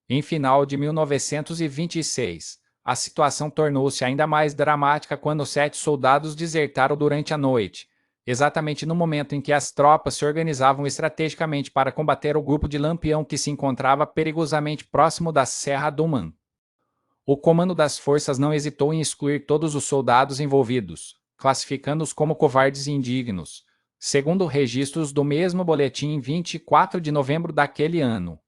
Em final de 1926, a situação tornou-se ainda mais dramática quando 7 soldados desertaram durante a noite, exatamente no momento em que as tropas se organizavam estrategicamente para combater o grupo de Lampião que se encontrava perigosamente próximo da Serra do Man. O comando das forças não hesitou em excluir todos os soldados envolvidos, classificando-os como covardes e indignos, segundo registros do mesmo boletim em 24 de novembro daquele ano.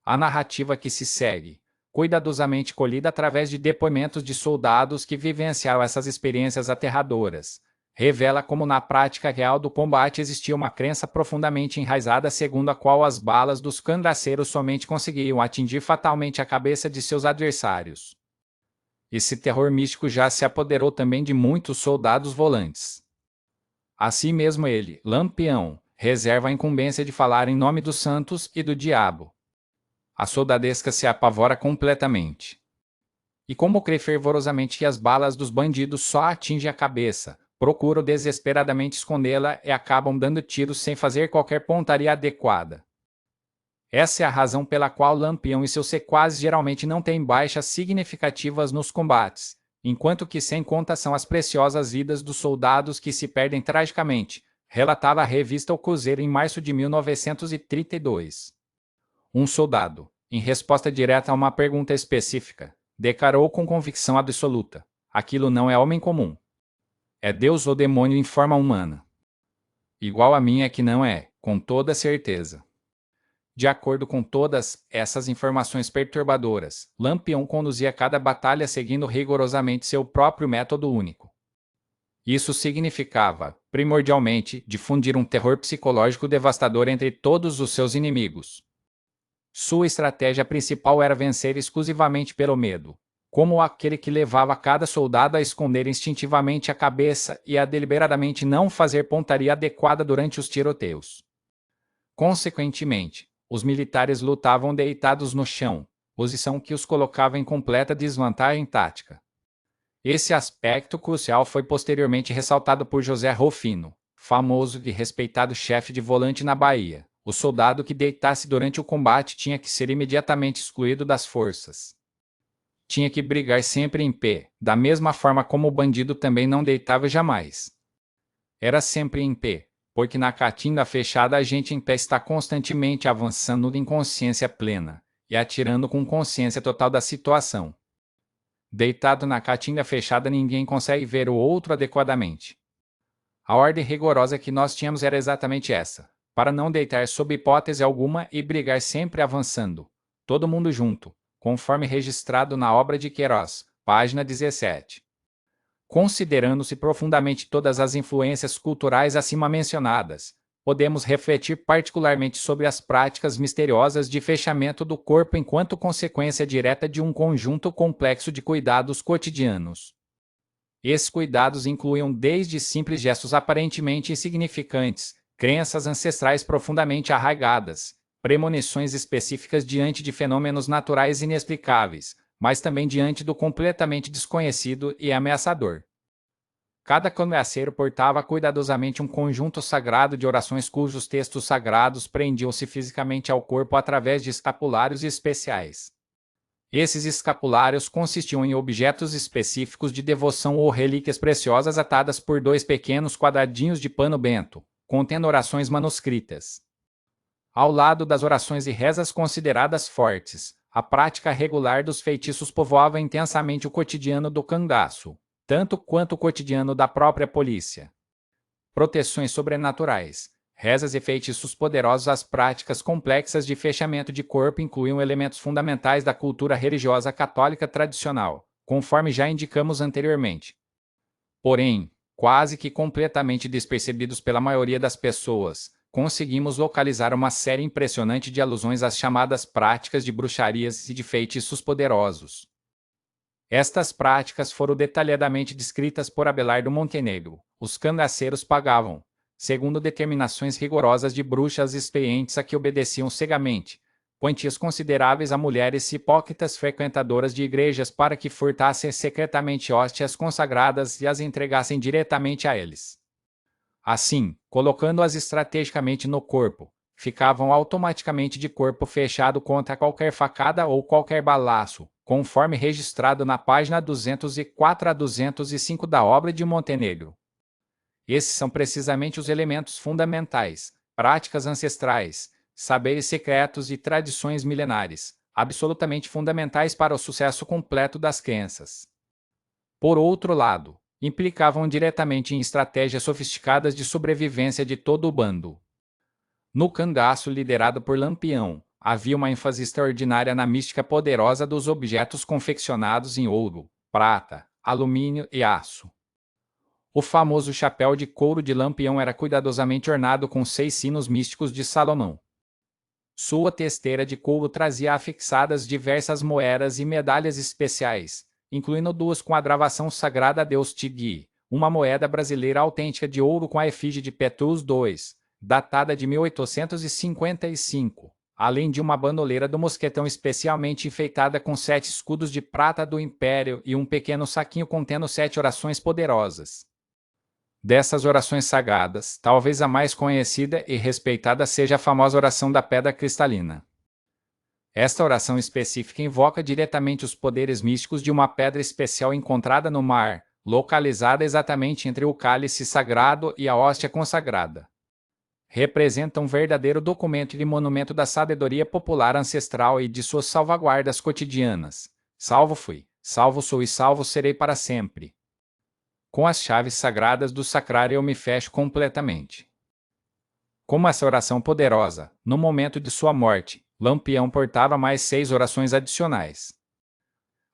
A narrativa que se segue, cuidadosamente colhida através de depoimentos de soldados que vivenciaram essas experiências aterradoras, revela como na prática real do combate existia uma crença profundamente enraizada segundo a qual as balas dos cangaceiros somente conseguiam atingir fatalmente a cabeça de seus adversários. Esse terror místico já se apoderou também de muitos soldados volantes. Assim mesmo ele, Lampião, reserva a incumbência de falar em nome dos santos e do diabo. A soldadesca se apavora completamente. E como crê fervorosamente que as balas dos bandidos só atingem a cabeça, procuram desesperadamente escondê-la e acabam dando tiros sem fazer qualquer pontaria adequada. Essa é a razão pela qual Lampião e seus sequazes geralmente não têm baixas significativas nos combates, enquanto que sem conta são as preciosas vidas dos soldados que se perdem tragicamente, relatava a revista O Cruzeiro em março de 1932. Um soldado, em resposta direta a uma pergunta específica, declarou com convicção absoluta: aquilo não é homem comum. É Deus ou demônio em forma humana. Igual a mim é que não é, com toda certeza. De acordo com todas essas informações perturbadoras, Lampião conduzia cada batalha seguindo rigorosamente seu próprio método único. Isso significava, primordialmente, difundir um terror psicológico devastador entre todos os seus inimigos. Sua estratégia principal era vencer exclusivamente pelo medo, como aquele que levava cada soldado a esconder instintivamente a cabeça e a deliberadamente não fazer pontaria adequada durante os tiroteios. Consequentemente, os militares lutavam deitados no chão, posição que os colocava em completa desvantagem tática. Esse aspecto crucial foi posteriormente ressaltado por José Rufino, famoso e respeitado chefe de volante na Bahia. O soldado que deitasse durante o combate tinha que ser imediatamente excluído das forças. Tinha que brigar sempre em pé, da mesma forma como o bandido também não deitava jamais. Era sempre em pé, porque na caatinga fechada a gente em pé está constantemente avançando em consciência plena, e atirando com consciência total da situação. Deitado na caatinga fechada ninguém consegue ver o outro adequadamente. A ordem rigorosa que nós tínhamos era exatamente essa, para não deitar sob hipótese alguma e brigar sempre avançando, todo mundo junto, conforme registrado na obra de Queiroz, página 17. Considerando-se profundamente todas as influências culturais acima mencionadas, podemos refletir particularmente sobre as práticas misteriosas de fechamento do corpo enquanto consequência direta de um conjunto complexo de cuidados cotidianos. Esses cuidados incluíam desde simples gestos aparentemente insignificantes, crenças ancestrais profundamente arraigadas, premonições específicas diante de fenômenos naturais inexplicáveis, mas também diante do completamente desconhecido e ameaçador. Cada cangaceiro portava cuidadosamente um conjunto sagrado de orações cujos textos sagrados prendiam-se fisicamente ao corpo através de escapulários especiais. Esses escapulários consistiam em objetos específicos de devoção ou relíquias preciosas atadas por dois pequenos quadradinhos de pano bento, contendo orações manuscritas. Ao lado das orações e rezas consideradas fortes, a prática regular dos feitiços povoava intensamente o cotidiano do cangaço, tanto quanto o cotidiano da própria polícia. Proteções sobrenaturais, rezas e feitiços poderosos. As práticas complexas de fechamento de corpo incluíam elementos fundamentais da cultura religiosa católica tradicional, conforme já indicamos anteriormente. Porém, quase que completamente despercebidos pela maioria das pessoas, conseguimos localizar uma série impressionante de alusões às chamadas práticas de bruxarias e de feitiços poderosos. Estas práticas foram detalhadamente descritas por Abelardo Montenegro. Os cangaceiros pagavam, segundo determinações rigorosas de bruxas experientes a que obedeciam cegamente, quantias consideráveis a mulheres hipócritas frequentadoras de igrejas para que furtassem secretamente hóstias consagradas e as entregassem diretamente a eles. Assim, colocando-as estrategicamente no corpo, ficavam automaticamente de corpo fechado contra qualquer facada ou qualquer balaço, conforme registrado na página 204 a 205 da obra de Montenegro. Esses são precisamente os elementos fundamentais, práticas ancestrais, saberes secretos e tradições milenares, absolutamente fundamentais para o sucesso completo das crenças. Por outro lado, implicavam diretamente em estratégias sofisticadas de sobrevivência de todo o bando. No cangaço liderado por Lampião, havia uma ênfase extraordinária na mística poderosa dos objetos confeccionados em ouro, prata, alumínio e aço. O famoso chapéu de couro de Lampião era cuidadosamente ornado com 6 sinos místicos de Salomão. Sua testeira de couro trazia afixadas diversas moedas e medalhas especiais, incluindo 2 com a gravação sagrada a Deus Tigui, uma moeda brasileira autêntica de ouro com a efígie de Petrus II, datada de 1855, além de uma bandoleira do mosquetão especialmente enfeitada com 7 escudos de prata do Império e um pequeno saquinho contendo 7 orações poderosas. Dessas orações sagradas, talvez a mais conhecida e respeitada seja a famosa oração da pedra cristalina. Esta oração específica invoca diretamente os poderes místicos de uma pedra especial encontrada no mar, localizada exatamente entre o cálice sagrado e a hóstia consagrada. Representa um verdadeiro documento e monumento da sabedoria popular ancestral e de suas salvaguardas cotidianas. Salvo fui, salvo sou e salvo serei para sempre. Com as chaves sagradas do sacrário eu me fecho completamente. Como essa oração poderosa, no momento de sua morte, Lampião portava mais 6 orações adicionais.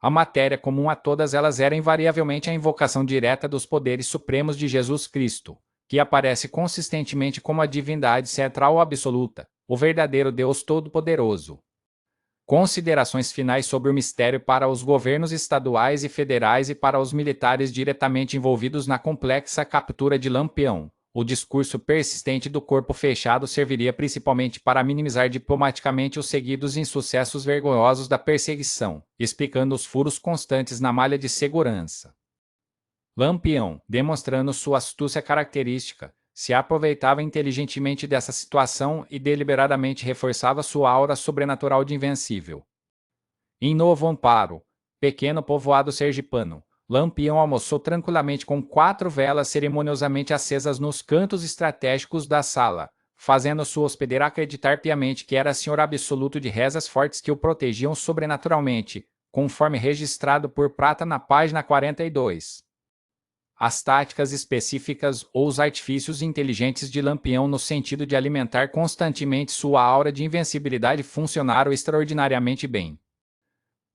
A matéria comum a todas elas era invariavelmente a invocação direta dos poderes supremos de Jesus Cristo, que aparece consistentemente como a divindade central ou absoluta, o verdadeiro Deus Todo-Poderoso. Considerações finais sobre o mistério para os governos estaduais e federais e para os militares diretamente envolvidos na complexa captura de Lampião. O discurso persistente do corpo fechado serviria principalmente para minimizar diplomaticamente os seguidos insucessos vergonhosos da perseguição, explicando os furos constantes na malha de segurança. Lampião, demonstrando sua astúcia característica, se aproveitava inteligentemente dessa situação e deliberadamente reforçava sua aura sobrenatural de invencível. Em Novo Amparo, pequeno povoado sergipano, Lampião almoçou tranquilamente com 4 velas cerimoniosamente acesas nos cantos estratégicos da sala, fazendo sua hospedeira acreditar piamente que era senhor absoluto de rezas fortes que o protegiam sobrenaturalmente, conforme registrado por Prata na página 42. As táticas específicas ou os artifícios inteligentes de Lampião no sentido de alimentar constantemente sua aura de invencibilidade funcionaram extraordinariamente bem.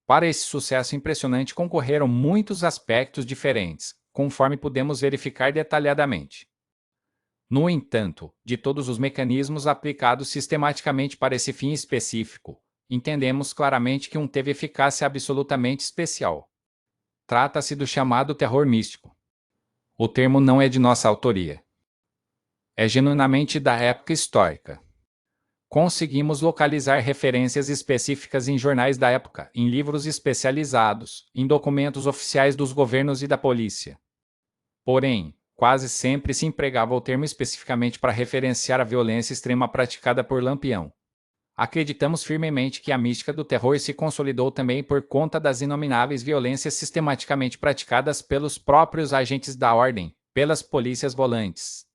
Para esse sucesso impressionante concorreram muitos aspectos diferentes, conforme podemos verificar detalhadamente. No entanto, de todos os mecanismos aplicados sistematicamente para esse fim específico, entendemos claramente que um teve eficácia absolutamente especial. Trata-se do chamado terror místico. O termo não é de nossa autoria. É genuinamente da época histórica. Conseguimos localizar referências específicas em jornais da época, em livros especializados, em documentos oficiais dos governos e da polícia. Porém, quase sempre se empregava o termo especificamente para referenciar a violência extrema praticada por Lampião. Acreditamos firmemente que a mística do terror se consolidou também por conta das inomináveis violências sistematicamente praticadas pelos próprios agentes da ordem, pelas polícias volantes.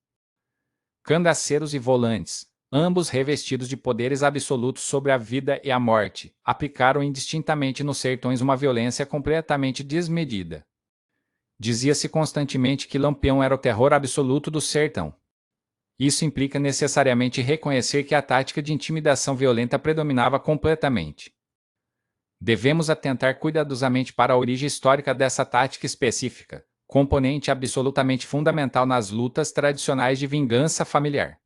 Cangaceiros e volantes, ambos revestidos de poderes absolutos sobre a vida e a morte, aplicaram indistintamente nos sertões uma violência completamente desmedida. Dizia-se constantemente que Lampião era o terror absoluto do sertão. Isso implica necessariamente reconhecer que a tática de intimidação violenta predominava completamente. Devemos atentar cuidadosamente para a origem histórica dessa tática específica, componente absolutamente fundamental nas lutas tradicionais de vingança familiar.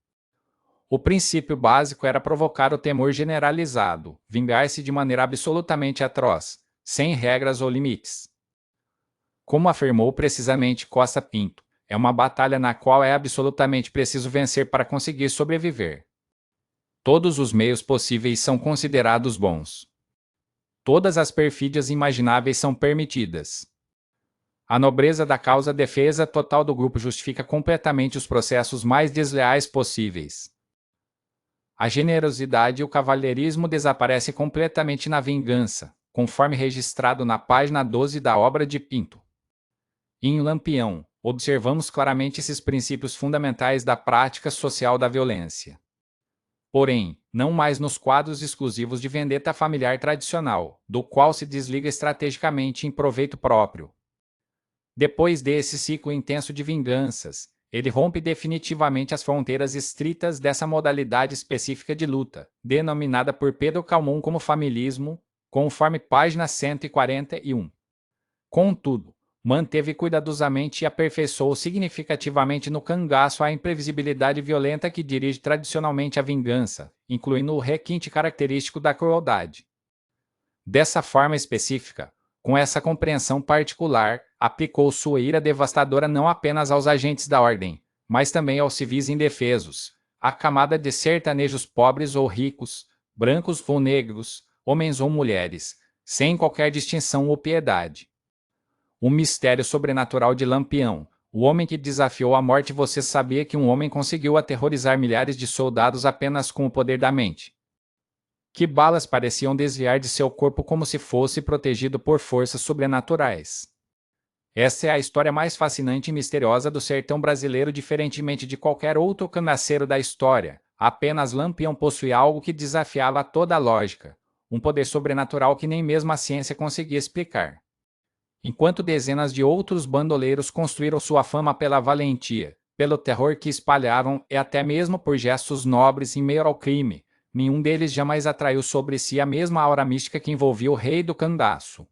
O princípio básico era provocar o temor generalizado, vingar-se de maneira absolutamente atroz, sem regras ou limites. Como afirmou precisamente Costa Pinto, é uma batalha na qual é absolutamente preciso vencer para conseguir sobreviver. Todos os meios possíveis são considerados bons. Todas as perfídias imagináveis são permitidas. A nobreza da causa defesa total do grupo justifica completamente os processos mais desleais possíveis. A generosidade e o cavalheirismo desaparecem completamente na vingança, conforme registrado na página 12 da obra de Pinto. Em Lampião, observamos claramente esses princípios fundamentais da prática social da violência. Porém, não mais nos quadros exclusivos de vendetta familiar tradicional, do qual se desliga estrategicamente em proveito próprio. Depois desse ciclo intenso de vinganças, ele rompe definitivamente as fronteiras estritas dessa modalidade específica de luta, denominada por Pedro Calmon como familismo, conforme página 141. Contudo, manteve cuidadosamente e aperfeiçoou significativamente no cangaço a imprevisibilidade violenta que dirige tradicionalmente a vingança, incluindo o requinte característico da crueldade. Dessa forma específica, com essa compreensão particular, aplicou sua ira devastadora não apenas aos agentes da ordem, mas também aos civis indefesos, à camada de sertanejos pobres ou ricos, brancos ou negros, homens ou mulheres, sem qualquer distinção ou piedade. O mistério sobrenatural de Lampião, o homem que desafiou a morte. Você sabia que um homem conseguiu aterrorizar milhares de soldados apenas com o poder da mente? Que balas pareciam desviar de seu corpo como se fosse protegido por forças sobrenaturais. Essa é a história mais fascinante e misteriosa do sertão brasileiro, diferentemente de qualquer outro cangaceiro da história. Apenas Lampião possuía algo que desafiava toda a lógica, um poder sobrenatural que nem mesmo a ciência conseguia explicar. Enquanto dezenas de outros bandoleiros construíram sua fama pela valentia, pelo terror que espalhavam e até mesmo por gestos nobres em meio ao crime, nenhum deles jamais atraiu sobre si a mesma aura mística que envolvia o rei do cangaço.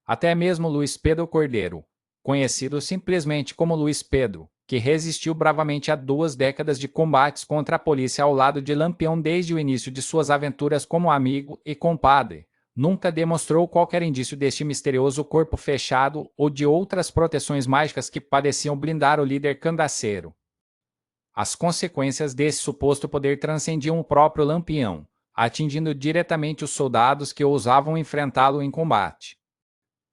Até mesmo Luiz Pedro Cordeiro, conhecido simplesmente como Luiz Pedro, que resistiu bravamente a 2 décadas de combates contra a polícia ao lado de Lampião desde o início de suas aventuras como amigo e compadre, nunca demonstrou qualquer indício deste misterioso corpo fechado ou de outras proteções mágicas que pareciam blindar o líder cangaceiro. As consequências desse suposto poder transcendiam o próprio Lampião, atingindo diretamente os soldados que ousavam enfrentá-lo em combate.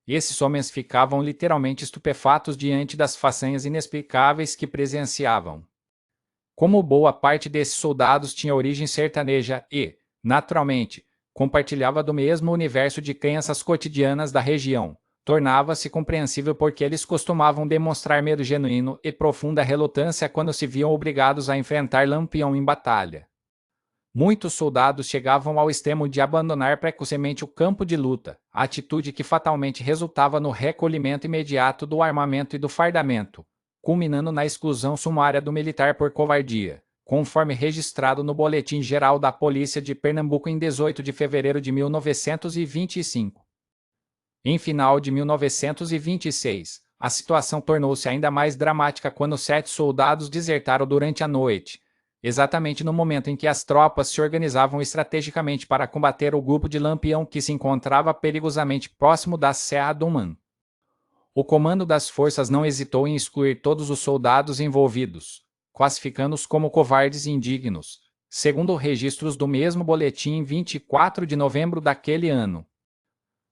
Esses homens ficavam literalmente estupefatos diante das façanhas inexplicáveis que presenciavam. Como boa parte desses soldados tinha origem sertaneja e, naturalmente, compartilhava do mesmo universo de crenças cotidianas da região, tornava-se compreensível porque eles costumavam demonstrar medo genuíno e profunda relutância quando se viam obrigados a enfrentar Lampião em batalha. Muitos soldados chegavam ao extremo de abandonar precocemente o campo de luta, atitude que fatalmente resultava no recolhimento imediato do armamento e do fardamento, culminando na exclusão sumária do militar por covardia, conforme registrado no Boletim Geral da Polícia de Pernambuco em 18 de fevereiro de 1925. Em final de 1926, A situação tornou-se ainda mais dramática quando 7 soldados desertaram durante a noite, exatamente no momento em que as tropas se organizavam estrategicamente para combater o grupo de Lampião que se encontrava perigosamente próximo da Serra do Man. O comando das forças não hesitou em excluir todos os soldados envolvidos, classificando-os como covardes e indignos, segundo registros do mesmo boletim em 24 de novembro daquele ano.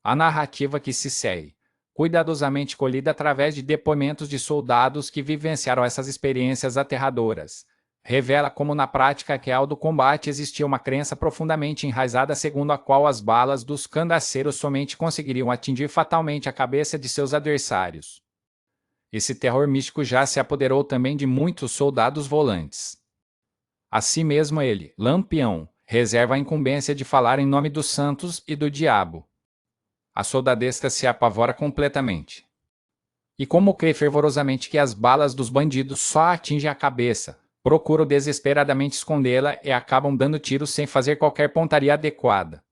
A narrativa que se segue, cuidadosamente colhida através de depoimentos de soldados que vivenciaram essas experiências aterradoras, revela como na prática real do combate existia uma crença profundamente enraizada segundo a qual as balas dos cangaceiros somente conseguiriam atingir fatalmente a cabeça de seus adversários. Esse terror místico já se apoderou também de muitos soldados volantes. Assim mesmo ele, Lampião, reserva a incumbência de falar em nome dos santos e do diabo. A soldadesca se apavora completamente. E como crê fervorosamente que as balas dos bandidos só atingem a cabeça, procuram desesperadamente escondê-la e acabam dando tiros sem fazer qualquer pontaria adequada.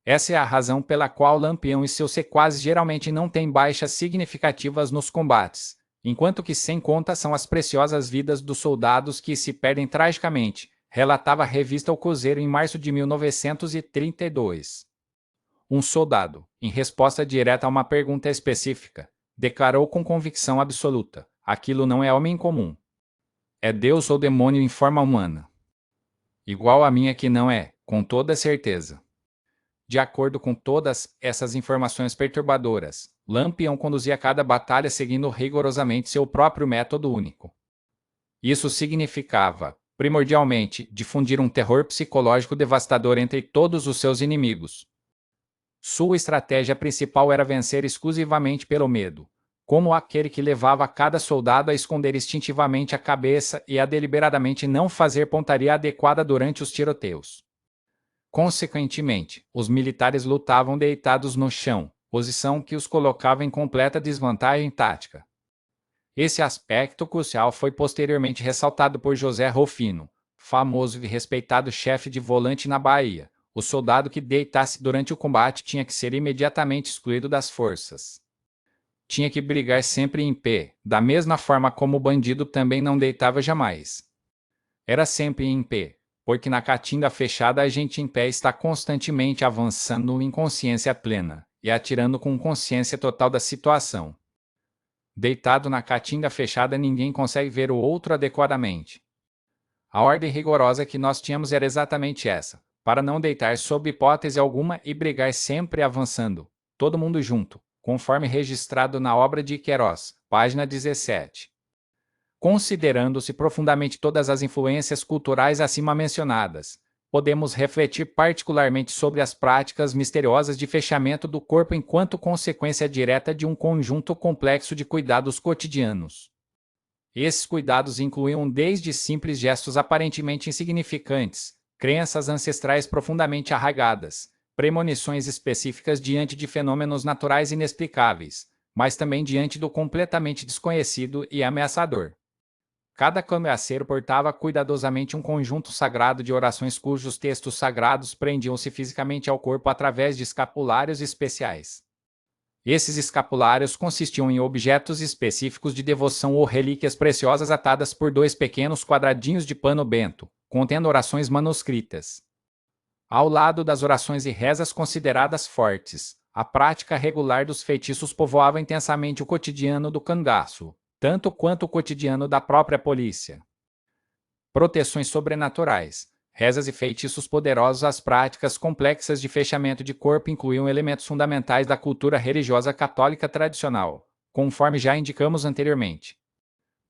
Essa é a razão pela qual Lampião e seus sequazes geralmente não têm baixas significativas nos combates, enquanto que sem conta são as preciosas vidas dos soldados que se perdem tragicamente, relatava a revista O Cruzeiro em março de 1932. Um soldado, em resposta direta a uma pergunta específica, declarou com convicção absoluta: aquilo não é homem comum. É Deus ou demônio em forma humana. Igual a minha que não é, com toda certeza. De acordo com todas essas informações perturbadoras, Lampião conduzia cada batalha seguindo rigorosamente seu próprio método único. Isso significava, primordialmente, difundir um terror psicológico devastador entre todos os seus inimigos. Sua estratégia principal era vencer exclusivamente pelo medo, como aquele que levava cada soldado a esconder instintivamente a cabeça e a deliberadamente não fazer pontaria adequada durante os tiroteios. Consequentemente, os militares lutavam deitados no chão, posição que os colocava em completa desvantagem tática. Esse aspecto crucial foi posteriormente ressaltado por José Rufino, famoso e respeitado chefe de volante na Bahia. O soldado que deitasse durante o combate tinha que ser imediatamente excluído das forças. Tinha que brigar sempre em pé, da mesma forma como o bandido também não deitava jamais. Era sempre em pé, porque na caatinga fechada a gente em pé está constantemente avançando em consciência plena, e atirando com consciência total da situação. Deitado na caatinga fechada ninguém consegue ver o outro adequadamente. A ordem rigorosa que nós tínhamos era exatamente essa, para não deitar sob hipótese alguma e brigar sempre avançando, todo mundo junto, conforme registrado na obra de Queiroz, página 17. Considerando-se profundamente todas as influências culturais acima mencionadas, podemos refletir particularmente sobre as práticas misteriosas de fechamento do corpo enquanto consequência direta de um conjunto complexo de cuidados cotidianos. Esses cuidados incluíam desde simples gestos aparentemente insignificantes, crenças ancestrais profundamente arraigadas, premonições específicas diante de fenômenos naturais inexplicáveis, mas também diante do completamente desconhecido e ameaçador. Cada cangaceiro portava cuidadosamente um conjunto sagrado de orações cujos textos sagrados prendiam-se fisicamente ao corpo através de escapulários especiais. Esses escapulários consistiam em objetos específicos de devoção ou relíquias preciosas atadas por 2 pequenos quadradinhos de pano bento, contendo orações manuscritas. Ao lado das orações e rezas consideradas fortes, a prática regular dos feitiços povoava intensamente o cotidiano do cangaço, tanto quanto o cotidiano da própria polícia. Proteções sobrenaturais, rezas e feitiços poderosos. As práticas complexas de fechamento de corpo incluíam elementos fundamentais da cultura religiosa católica tradicional, conforme já indicamos anteriormente.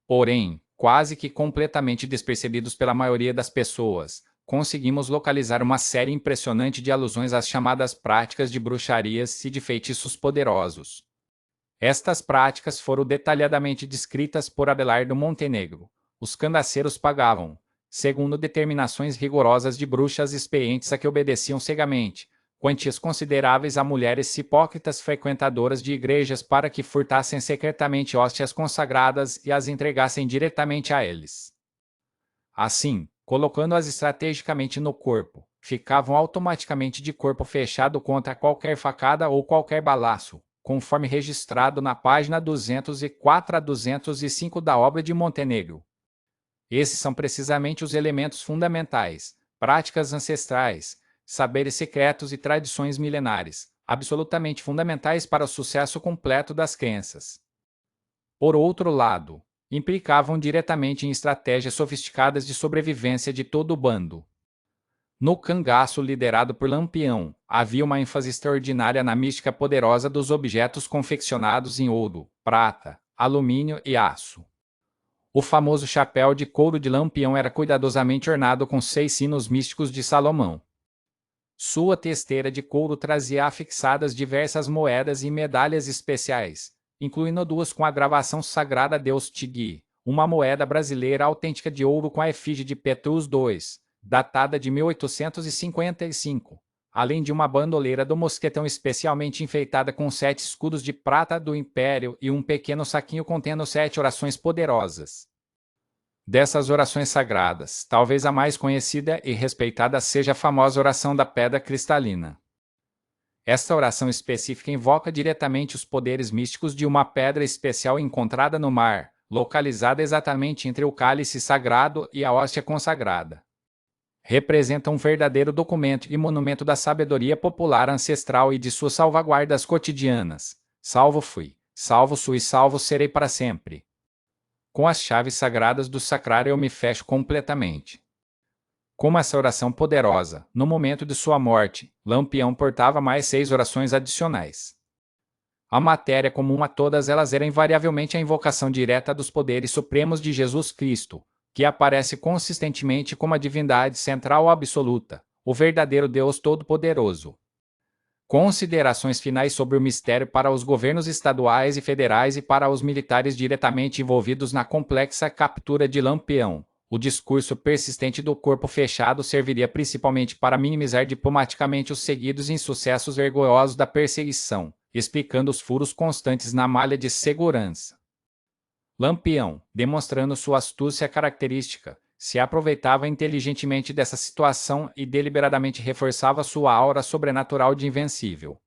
Porém, quase que completamente despercebidos pela maioria das pessoas, conseguimos localizar uma série impressionante de alusões às chamadas práticas de bruxarias e de feitiços poderosos. Estas práticas foram detalhadamente descritas por Abelardo Montenegro. Os cangaceiros pagavam, segundo determinações rigorosas de bruxas experientes a que obedeciam cegamente, quantias consideráveis a mulheres hipócritas frequentadoras de igrejas para que furtassem secretamente hóstias consagradas e as entregassem diretamente a eles. Assim, colocando-as estrategicamente no corpo, ficavam automaticamente de corpo fechado contra qualquer facada ou qualquer balaço, conforme registrado na página 204 a 205 da obra de Montenegro. Esses são precisamente os elementos fundamentais, práticas ancestrais, saberes secretos e tradições milenares, absolutamente fundamentais para o sucesso completo das crenças. Por outro lado, implicavam diretamente em estratégias sofisticadas de sobrevivência de todo o bando. No cangaço liderado por Lampião, havia uma ênfase extraordinária na mística poderosa dos objetos confeccionados em ouro, prata, alumínio e aço. O famoso chapéu de couro de Lampião era cuidadosamente ornado com 6 sinos místicos de Salomão. Sua testeira de couro trazia afixadas diversas moedas e medalhas especiais, incluindo 2 com a gravação sagrada Deus Tigui, uma moeda brasileira autêntica de ouro com a efígie de Petrus II, datada de 1855, além de uma bandoleira do mosquetão especialmente enfeitada com 7 escudos de prata do Império e um pequeno saquinho contendo 7 orações poderosas. Dessas orações sagradas, talvez a mais conhecida e respeitada seja a famosa oração da pedra cristalina. Esta oração específica invoca diretamente os poderes místicos de uma pedra especial encontrada no mar, localizada exatamente entre o cálice sagrado e a hóstia consagrada. Representa um verdadeiro documento e monumento da sabedoria popular ancestral e de suas salvaguardas cotidianas. Salvo fui, salvo sou e salvo serei para sempre. Com as chaves sagradas do sacrário eu me fecho completamente. Como essa oração poderosa, no momento de sua morte, Lampião portava mais 6 orações adicionais. A matéria comum a todas elas era invariavelmente a invocação direta dos poderes supremos de Jesus Cristo, que aparece consistentemente como a divindade central absoluta, o verdadeiro Deus Todo-Poderoso. Considerações finais sobre o mistério para os governos estaduais e federais e para os militares diretamente envolvidos na complexa captura de Lampião. O discurso persistente do corpo fechado serviria principalmente para minimizar diplomaticamente os seguidos insucessos vergonhosos da perseguição, explicando os furos constantes na malha de segurança. Lampião, demonstrando sua astúcia característica, se aproveitava inteligentemente dessa situação e deliberadamente reforçava sua aura sobrenatural de invencível.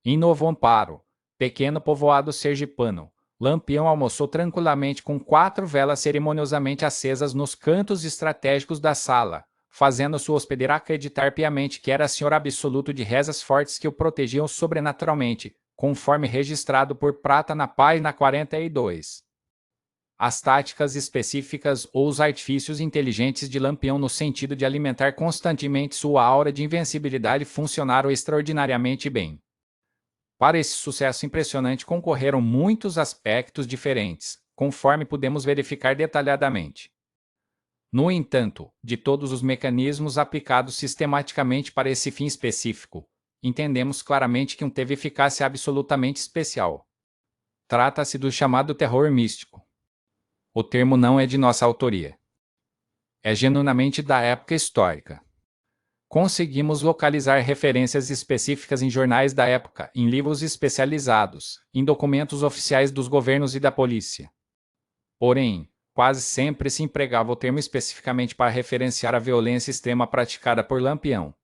Em Novo Amparo, pequeno povoado sergipano, Lampião almoçou tranquilamente com 4 velas cerimoniosamente acesas nos cantos estratégicos da sala, fazendo sua hospedeira acreditar piamente que era senhor absoluto de rezas fortes que o protegiam sobrenaturalmente, conforme registrado por Prata na página 42. As táticas específicas ou os artifícios inteligentes de Lampião no sentido de alimentar constantemente sua aura de invencibilidade funcionaram extraordinariamente bem. Para esse sucesso impressionante concorreram muitos aspectos diferentes, conforme podemos verificar detalhadamente. No entanto, de todos os mecanismos aplicados sistematicamente para esse fim específico, entendemos claramente que um teve eficácia absolutamente especial. Trata-se do chamado terror místico. O termo não é de nossa autoria. É genuinamente da época histórica. Conseguimos localizar referências específicas em jornais da época, em livros especializados, em documentos oficiais dos governos e da polícia. Porém, quase sempre se empregava o termo especificamente para referenciar a violência extrema praticada por Lampião.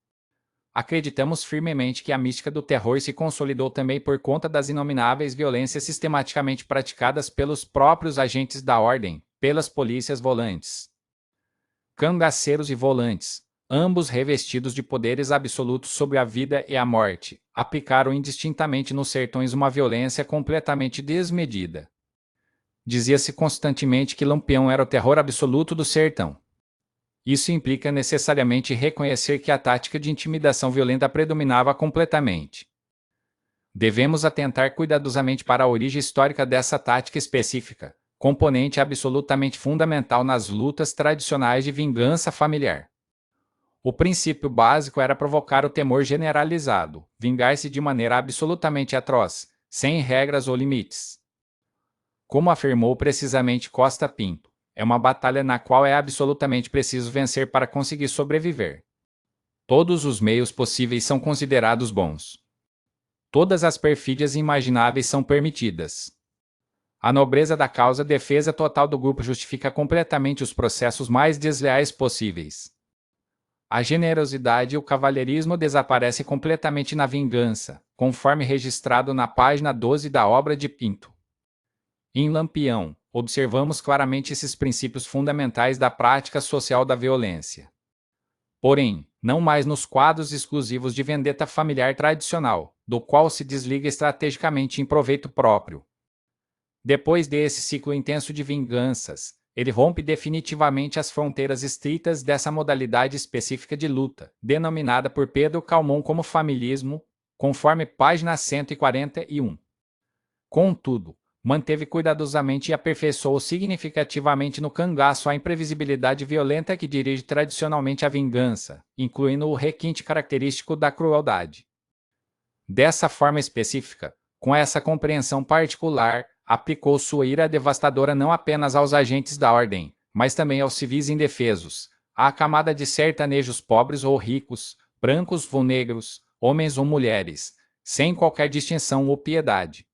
Acreditamos firmemente que a mística do terror se consolidou também por conta das inomináveis violências sistematicamente praticadas pelos próprios agentes da ordem, pelas polícias volantes. Cangaceiros e volantes, ambos revestidos de poderes absolutos sobre a vida e a morte, aplicaram indistintamente nos sertões uma violência completamente desmedida. Dizia-se constantemente que Lampião era o terror absoluto do sertão. Isso implica necessariamente reconhecer que a tática de intimidação violenta predominava completamente. Devemos atentar cuidadosamente para a origem histórica dessa tática específica, componente absolutamente fundamental nas lutas tradicionais de vingança familiar. O princípio básico era provocar o temor generalizado, vingar-se de maneira absolutamente atroz, sem regras ou limites. Como afirmou precisamente Costa Pinto, é uma batalha na qual é absolutamente preciso vencer para conseguir sobreviver. Todos os meios possíveis são considerados bons. Todas as perfídias imagináveis são permitidas. A nobreza da causa defesa total do grupo justifica completamente os processos mais desleais possíveis. A generosidade e o cavalheirismo desaparecem completamente na vingança, conforme registrado na página 12 da obra de Pinto. Em Lampião, observamos claramente esses princípios fundamentais da prática social da violência. Porém, não mais nos quadros exclusivos de vendetta familiar tradicional, do qual se desliga estrategicamente em proveito próprio. Depois desse ciclo intenso de vinganças, ele rompe definitivamente as fronteiras estritas dessa modalidade específica de luta, denominada por Pedro Calmon como familismo, conforme página 141. Contudo, manteve cuidadosamente e aperfeiçoou significativamente no cangaço a imprevisibilidade violenta que dirige tradicionalmente a vingança, incluindo o requinte característico da crueldade. Dessa forma específica, com essa compreensão particular, aplicou sua ira devastadora não apenas aos agentes da ordem, mas também aos civis indefesos, à camada de sertanejos pobres ou ricos, brancos ou negros, homens ou mulheres, sem qualquer distinção ou piedade.